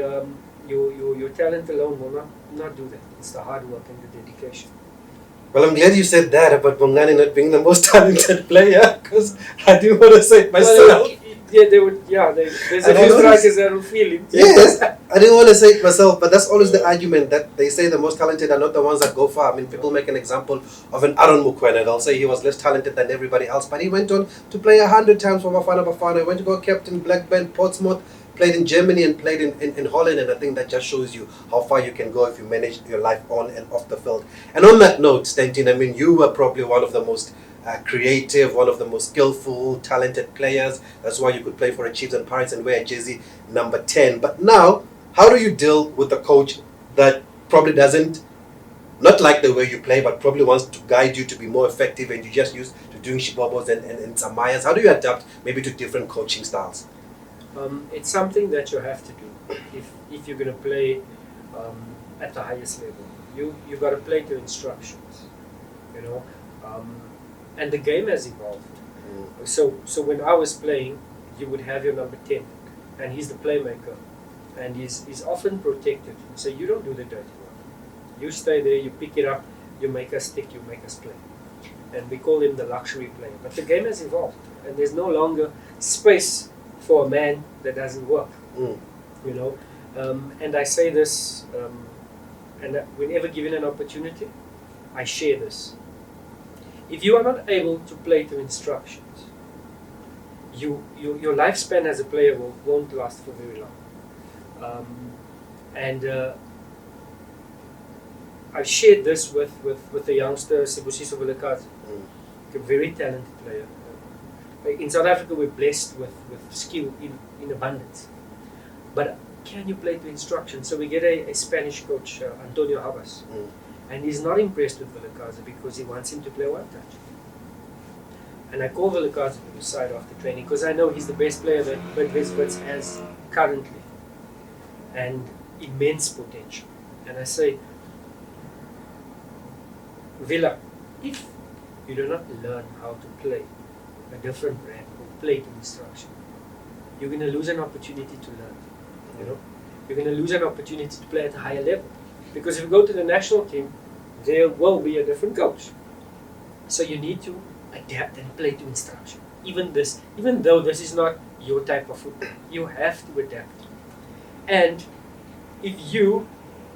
your talent alone will not do that. It's the hard work and the dedication. Well, I'm glad you said that about Bongani not being the most talented player, because I didn't want to say it myself. Well, there's a few strikers that will feel it. Yes, I didn't want to say it myself, but that's always the argument that they say the most talented are not the ones that go far. I mean, people make an example of an Aaron Mokoena. They'll say he was less talented than everybody else, but he went on to play 100 times for Bafana. He went to go captain Blackburn, Portsmouth, played in Germany and played in Holland, and I think that just shows you how far you can go if you manage your life on and off the field. And on that note, Stanton, I mean, you were probably one of the most creative, one of the most skillful, talented players. That's why you could play for a Chiefs and Pirates and wear a jersey number 10. But now, how do you deal with a coach that probably doesn't, not like the way you play, but probably wants to guide you to be more effective and you just used to doing shibobos and samayas? How do you adapt maybe to different coaching styles? It's something that you have to do if you're going to play at the highest level. You got to play to instructions, you know. And the game has evolved. So when I was playing, you would have your number 10, and he's the playmaker, and he's often protected. So you don't do the dirty work. You stay there, you pick it up, you make us stick, you make us play. And we call him the luxury player. But the game has evolved, and there's no longer space for a man that doesn't work. You know, and I say this, and whenever given an opportunity, I share this. If you are not able to play to instructions, your lifespan as a player won't last for very long. I shared this with the youngster Sibusiso Vilakazi, a very talented player. In South Africa, we're blessed with skill in abundance. But can you play to instructions? So we get a Spanish coach, Antonio Habas. And he's not impressed with Vilakazi because he wants him to play one touch. And I call Vilakazi to the side after training because I know he's the best player that Wits has currently. And immense potential. And I say, Villa, if you do not learn how to play a different brand or play to instruction, you're going to lose an opportunity to learn. You know, you're going to lose an opportunity to play at a higher level. Because if you go to the national team, there will be a different coach. So you need to adapt and play to instruction. Even though this is not your type of football, you have to adapt. And if you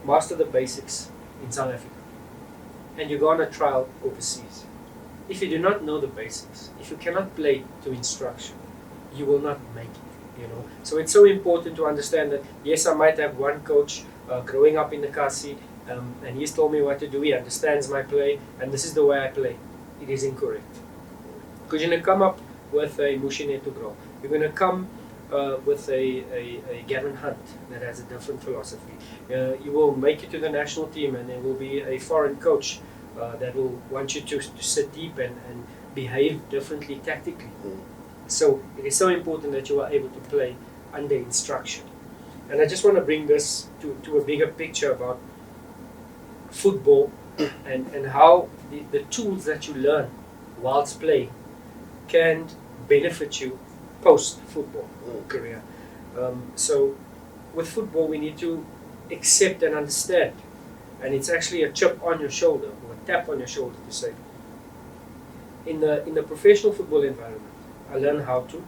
master the basics in South Africa and you go on a trial overseas, if you do not know the basics, if you cannot play to instruction, you will not make it. You know. So it's so important to understand that yes, I might have one coach growing up in the Kasi, and he's told me what to do. He understands my play, and this is the way I play. It is incorrect. Because you're going to come up with a Mushine Tugro. You're going to come with a Gavin Hunt that has a different philosophy. You will make it to the national team, and there will be a foreign coach that will want you to sit deep and behave differently tactically. So it is so important that you are able to play under instruction. And I just want to bring this to a bigger picture about football and how the tools that you learn whilst playing can benefit you post-football career. So with football, we need to accept and understand. And it's actually a chip on your shoulder, or a tap on your shoulder to say, in the professional football environment, I learn how to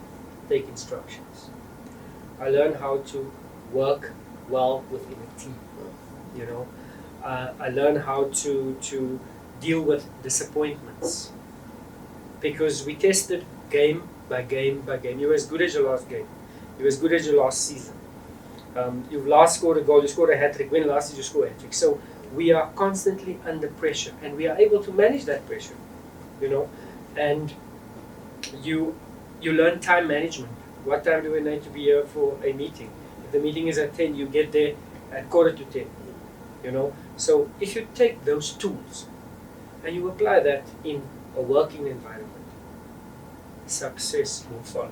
take instructions. I learn how to work well within a team. You know, I learn how to deal with disappointments, because we tested game by game by game. You're as good as your last game. You're as good as your last season. You've last scored a goal. You scored a hat trick. When last did you score a hat trick? So we are constantly under pressure, and we are able to manage that pressure. You know, and you learn time management. What time do we need to be here for a meeting? If the meeting is at 10, you get there at 9:45. You know, so if you take those tools and you apply that in a working environment, success will follow.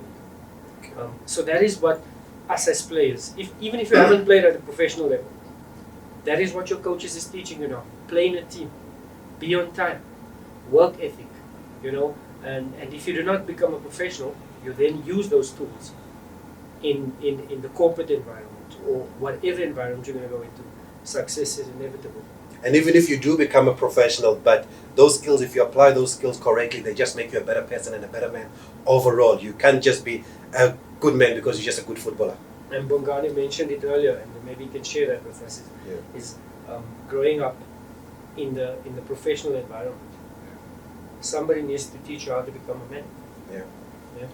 So that is what us as players, even if you haven't played at a professional level, that is what your coaches is teaching you now. Play in a team, be on time, work ethic, you know, and if you do not become a professional, you then use those tools in the corporate environment or whatever environment you're going to go into. Success is inevitable. And even if you do become a professional, but those skills, if you apply those skills correctly, they just make you a better person and a better man overall. You can't just be a good man because you're just a good footballer. And Bongani mentioned it earlier, and maybe you can share that with us. Is growing up in the professional environment. Somebody needs to teach you how to become a man. Yeah.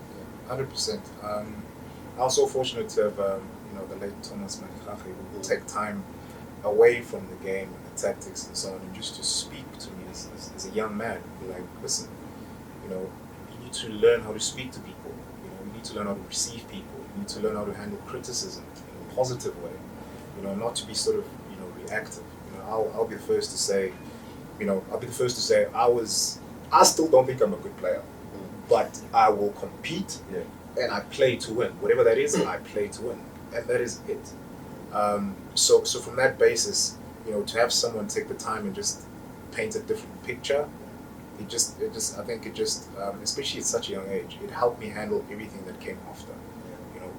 100%. I'm also fortunate to have the late Thomas Manikafe, who will take time away from the game and the tactics and so on, and just to speak to me as a young man. Be like, listen, you need to learn how to speak to people. You need to learn how to receive people. You need to learn how to handle criticism in a positive way. Not to be sort of reactive. I'll be the first to say, I still don't think I'm a good player, but I will compete and I play to win. Whatever that is, I play to win, and that is it. So from that basis, to have someone take the time and just paint a different picture, I think especially at such a young age, it helped me handle everything that came after.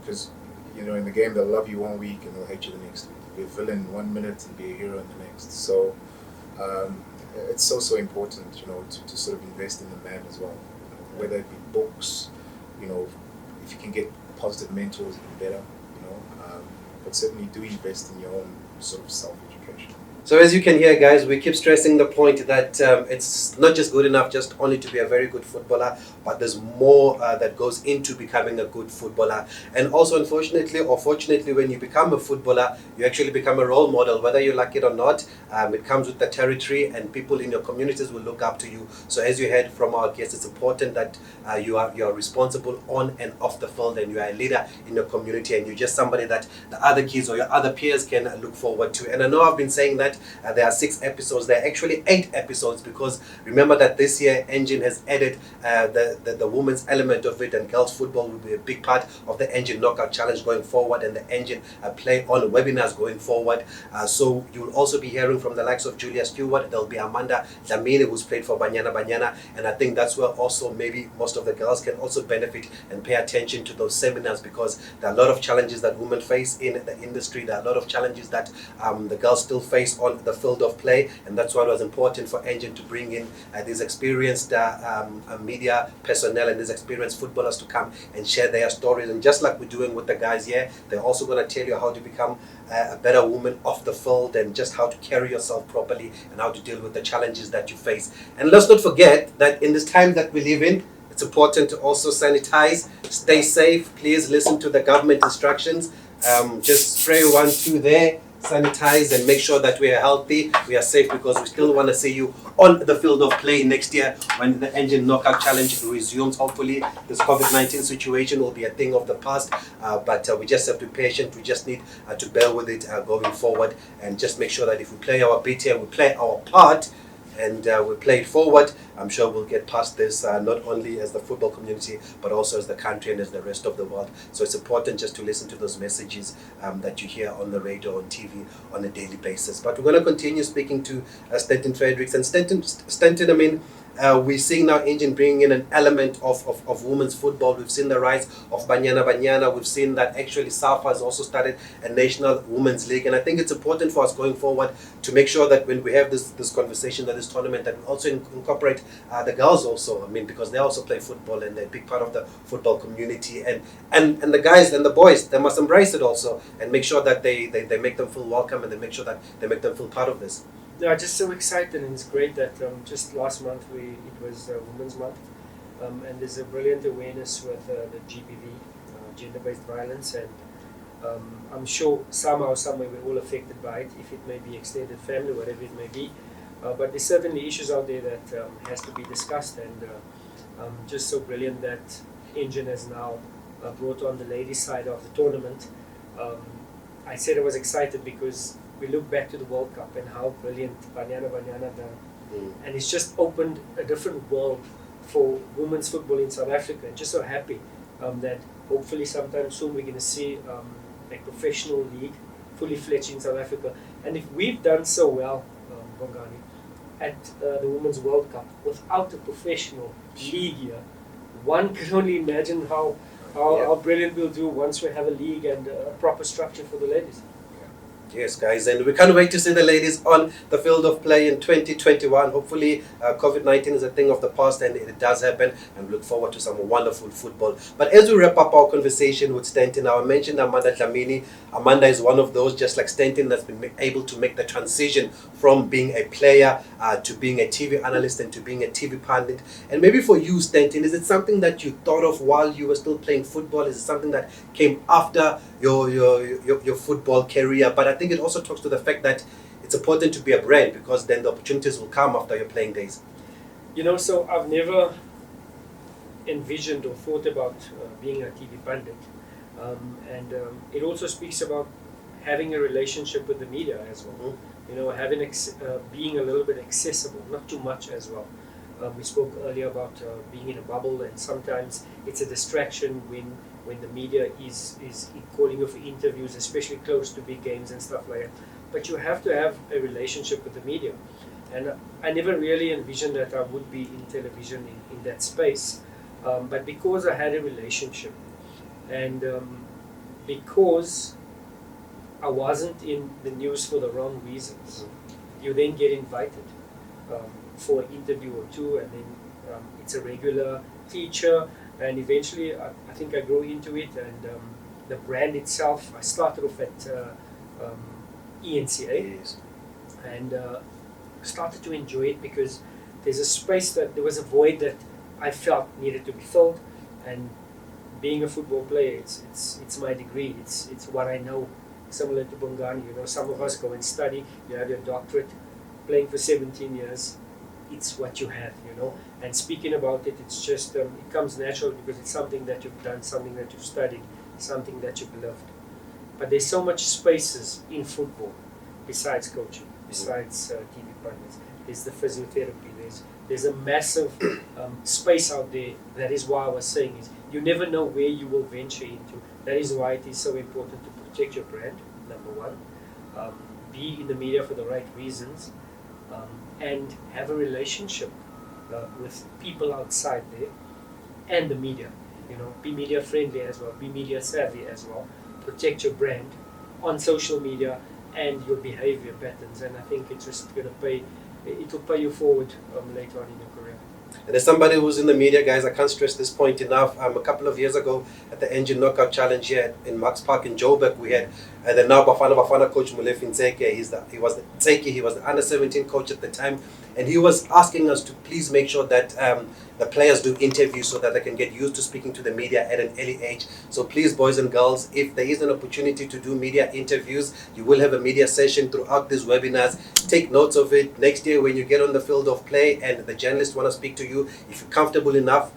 Because in the game they'll love you 1 week and they'll hate you the next week. Be a villain 1 minute and be a hero in the next. So it's so important, to sort of invest in the man as well. Whether it be books, if you can get positive mentors, even better. But certainly do invest in your own sort of self-education. So as you can hear, guys, we keep stressing the point that it's not just good enough just only to be a very good footballer, but there's more that goes into becoming a good footballer. And also, unfortunately or fortunately, when you become a footballer, you actually become a role model, whether you like it or not. It comes with the territory, and people in your communities will look up to you. So as you heard from our guests, it's important that you are responsible on and off the field, and you are a leader in your community, and you're just somebody that the other kids or your other peers can look forward to. And I know I've been saying that there are 6 episodes. There are actually 8 episodes, because remember that this year Engen has added the women's element of it, and girls football will be a big part of the Engen Knockout Challenge going forward, and the Engen Play On webinars going forward. So you'll also be hearing from the likes of Julia Stewart. There'll be Amanda Dlamini, who's played for Banyana, and I think that's where also maybe most of the girls can also benefit and pay attention to those seminars, because there are a lot of challenges that women face in the industry. There are a lot of challenges that the girls still face on the field of play, and that's why it was important for Engen to bring in these experienced media personnel and these experienced footballers to come and share their stories. And just like we're doing with the guys here, they're also going to tell you how to become a better woman off the field, and just how to carry yourself properly and how to deal with the challenges that you face. And let's not forget that in this time that we live in, it's important to also sanitize, stay safe. Please listen to the government instructions. Just spray 1, 2 there, sanitize, and make sure that we are healthy, we are safe, because we still want to see you on the field of play next year when the Engen Knockout Challenge resumes. Hopefully this COVID-19 situation will be a thing of the past, but we just have to be patient. We just need to bear with it going forward, and just make sure that if we play our bit here, we play our part, and we play it forward, I'm sure we'll get past this, not only as the football community, but also as the country and as the rest of the world. So it's important just to listen to those messages that you hear on the radio, on TV, on a daily basis. But we're going to continue speaking to Stanton Fredericks. And Stanton, I mean, We're seeing now Engen bringing in an element of women's football. We've seen the rise of Banyana. We've seen that actually SAFA has also started a national women's league. And I think it's important for us going forward to make sure that when we have this conversation, that this tournament, that we also incorporate the girls also. I mean, because they also play football and they're a big part of the football community. And the guys and the boys, they must embrace it also and make sure that they make them feel welcome, and they make sure that they make them feel part of this. Yeah, just so excited, and it's great that just last month it was Women's Month, and there's a brilliant awareness with the GBV, gender-based violence, and I'm sure somehow, somewhere we're all affected by it, if it may be extended family, whatever it may be, but there's certainly issues out there that has to be discussed, and just so brilliant that Engen has now brought on the ladies' side of the tournament. I said I was excited because we look back to the World Cup and how brilliant Banyana done. And it's just opened a different world for women's football in South Africa. And just so happy that hopefully sometime soon we're going to see a professional league fully fledged in South Africa. And if we've done so well, Bongani, at the Women's World Cup without a professional league here, one can only imagine how brilliant we'll do once we have a league and a proper structure for the ladies. Yes, guys, and we can't wait to see the ladies on the field of play in 2021. Hopefully, COVID-19 is a thing of the past, and it does happen, and we look forward to some wonderful football. But as we wrap up our conversation with Stanton, I mentioned Amanda Dlamini. Amanda is one of those, just like Stanton, that's been able to make the transition from being a player to being a TV analyst and to being a TV pundit. And maybe for you, Stanton, is it something that you thought of while you were still playing football? Is it something that came after your football career? But I think it also talks to the fact that it's important to be a brand, because then the opportunities will come after your playing days. So I've never envisioned or thought about being a TV pundit. And it also speaks about having a relationship with the media as well. Having being a little bit accessible, not too much as well. We spoke earlier about being in a bubble, and sometimes it's a distraction when the media is calling you for interviews, especially close to big games and stuff like that. But you have to have a relationship with the media. And I never really envisioned that I would be in television in that space. But because I had a relationship, and because I wasn't in the news for the wrong reasons, you then get invited for an interview or two, and then it's a regular feature. And eventually, I think I grew into it, and the brand itself, I started off at ENCA, and started to enjoy it because there's a space there was a void that I felt needed to be filled, and being a football player, it's my degree, it's what I know, similar to Bongani. Some of us go and study, you have your doctorate, playing for 17 years, it's what you have, and speaking about it, it's just, it comes natural because it's something that you've done, something that you've studied, something that you've loved. But there's so much spaces in football, besides coaching, besides TV pundits. There's the physiotherapy, there's a massive space out there. That is why I was saying is, you never know where you will venture into. That is why it is so important to protect your brand, number one, be in the media for the right reasons, and have a relationship with people outside there and the media. Be media friendly as well, be media savvy as well, protect your brand on social media and your behavior patterns, and I think it's just going to pay you forward later on in your career. And as somebody who's in the media, guys, I can't stress this point enough. A couple of years ago at the Engen Knockout Challenge here in Max Park in Joburg, we had the now Bafana coach Molefi Ntseke. He was the under-17 coach at the time, and he was asking us to please make sure that the players do interviews so that they can get used to speaking to the media at an early age. So please, boys and girls, if there is an opportunity to do media interviews, you will have a media session throughout these webinars. Take notes of it. Next year when you get on the field of play and the journalists want to speak to you, if you're comfortable enough,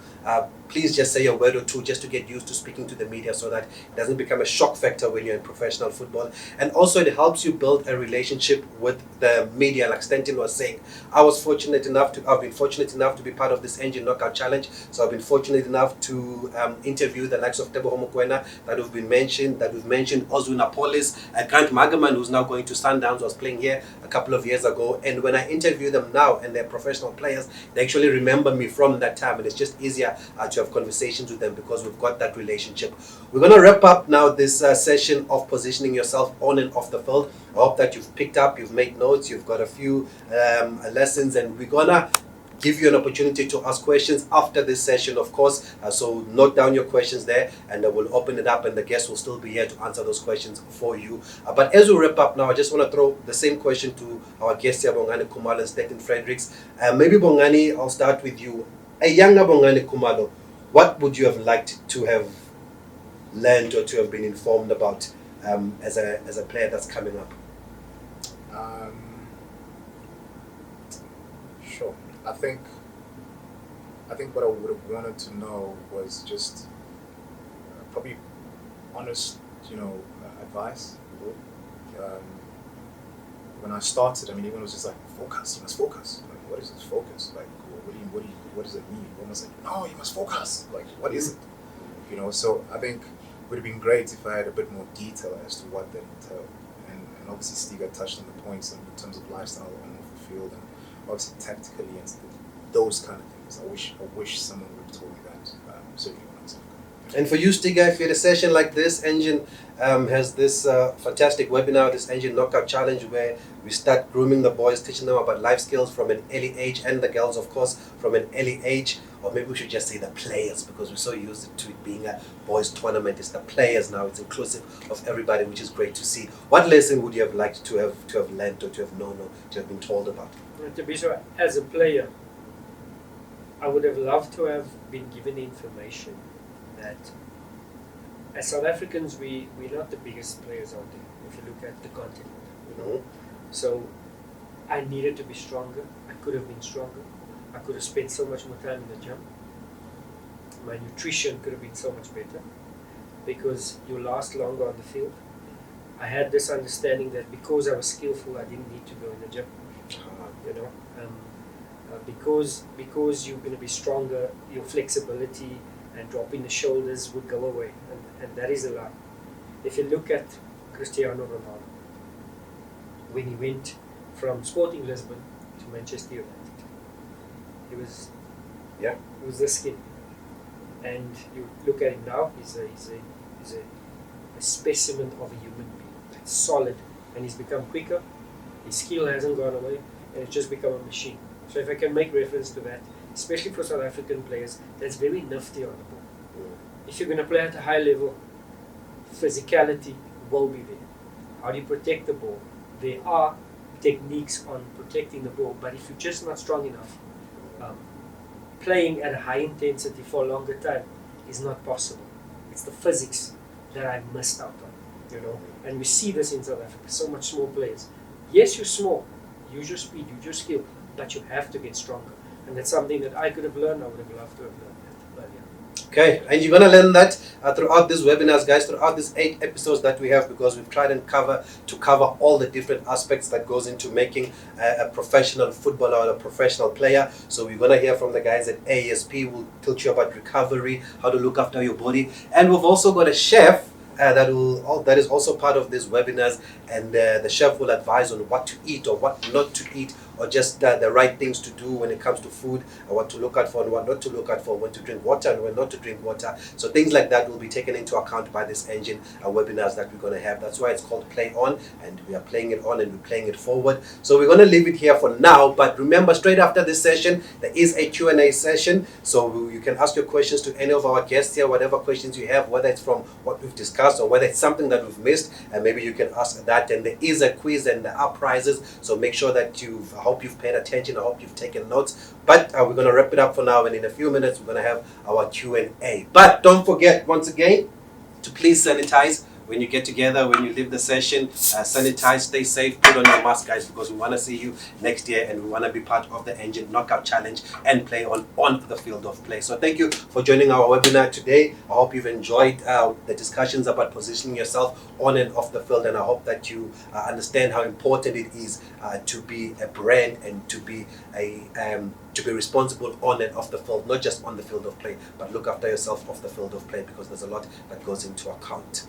please just say a word or two just to get used to speaking to the media so that it doesn't become a shock factor when you're in professional football. And also it helps you build a relationship with the media, like Stanton was saying. I've been fortunate enough to be part of this Engen Knockout Challenge. So I've been fortunate enough to interview the likes of Teboho Mokoena that we've mentioned, Ozuna Polis, Grant Magaman, who's now going to Sundowns, was playing here a couple of years ago. And when I interview them now and they're professional players, they actually remember me from that time, and it's just easier to have conversations with them because we've got that relationship. We're going to wrap up now this session of positioning yourself on and off the field. I hope that you've picked up, you've made notes, you've got a few lessons, and we're going to give you an opportunity to ask questions after this session, of course. So note down your questions there, and we'll open it up, and the guests will still be here to answer those questions for you. But as we wrap up now, I just want to throw the same question to our guests here, Bongani Kumalo and Stanton Fredericks. Maybe Bongani, I'll start with you. A younger Bongani Kumalo, what would you have liked to have learned or to have been informed about as a player that's coming up? Sure. I think what I would have wanted to know was just probably honest, advice. When I started, even it was just like, focus. You must focus. Like, what is this focus? Like, what does it mean? One was like, no, you must focus. Like, what is it? So I think it would have been great if I had a bit more detail as to what that entailed. And obviously Stiga touched on the points in terms of lifestyle on off the field, and obviously tactically and those kind of things. I wish someone would have told me that. Certainly when I was younger. And for you, Stiga, if you had a session like this, Engen has this fantastic webinar, this Engen Knockout Challenge, where we start grooming the boys, teaching them about life skills from an early age, and the girls, of course, from an early age. Or maybe we should just say the players, because we're so used to it being a boys' tournament. It's the players now. It's inclusive of everybody, which is great to see. What lesson would you have liked to have learned, or to have known, or to have been told about? To be sure, as a player, I would have loved to have been given information that as South Africans, we're not the biggest players out there, if you look at the continent. So I needed to be stronger. I could have been stronger. I could have spent so much more time in the gym. My nutrition could have been so much better because you last longer on the field. I had this understanding that because I was skillful, I didn't need to go in the gym. Because you're going to be stronger, your flexibility and dropping the shoulders would go away, and that is a lie. If you look at Cristiano Ronaldo, when he went from Sporting Lisbon to Manchester United, he was this skinny, and you look at him now, he's a specimen of a human being. It's solid, and he's become quicker. His skill hasn't gone away, and it's just become a machine. So if I can make reference to that, especially for South African players, that's very nifty on the ball. If you're going to play at a high level, physicality will be there. How do you protect the ball? There are techniques on protecting the ball, but if you're just not strong enough, playing at a high intensity for a longer time is not possible. It's the physics that I missed out on, And we see this in South Africa, so much small players. Yes, you're small, use your speed, use your skill, but you have to get stronger. And that's something that I could have learned. I would have loved to have learned that earlier. Okay, and you're going to learn that throughout these webinars, guys, throughout these 8 episodes that we have, because we've tried and cover all the different aspects that goes into making a professional footballer or a professional player. So we're going to hear from the guys at ASP. We'll teach you about recovery, how to look after your body. And we've also got a chef that is also part of these webinars, and the chef will advise on what to eat or what not to eat, or just the right things to do when it comes to food, and what to look out for and what not to look out for, when to drink water and when not to drink water. So things like that will be taken into account by this Engen webinars that we're going to have. That's why it's called Play On, and we are playing it on and we're playing it forward. So we're going to leave it here for now, but remember, straight after this session there is a Q&A session, so you can ask your questions to any of our guests here, whatever questions you have, whether it's from what we've discussed or whether it's something that we've missed, and maybe you can ask that. And there is a quiz and there are prizes, so make sure that I hope you've paid attention, I hope you've taken notes. But we're going to wrap it up for now, and in a few minutes we're going to have our Q&A. But don't forget, once again, to please sanitize when you get together, when you leave the session, sanitize, stay safe, put on your mask, guys, because we want to see you next year and we want to be part of the Engen Knockout Challenge and play on the field of play. So thank you for joining our webinar today. I hope you've enjoyed the discussions about positioning yourself on and off the field, and I hope that you understand how important it is to be a brand and to be responsible on and off the field, not just on the field of play, but look after yourself off the field of play, because there's a lot that goes into account.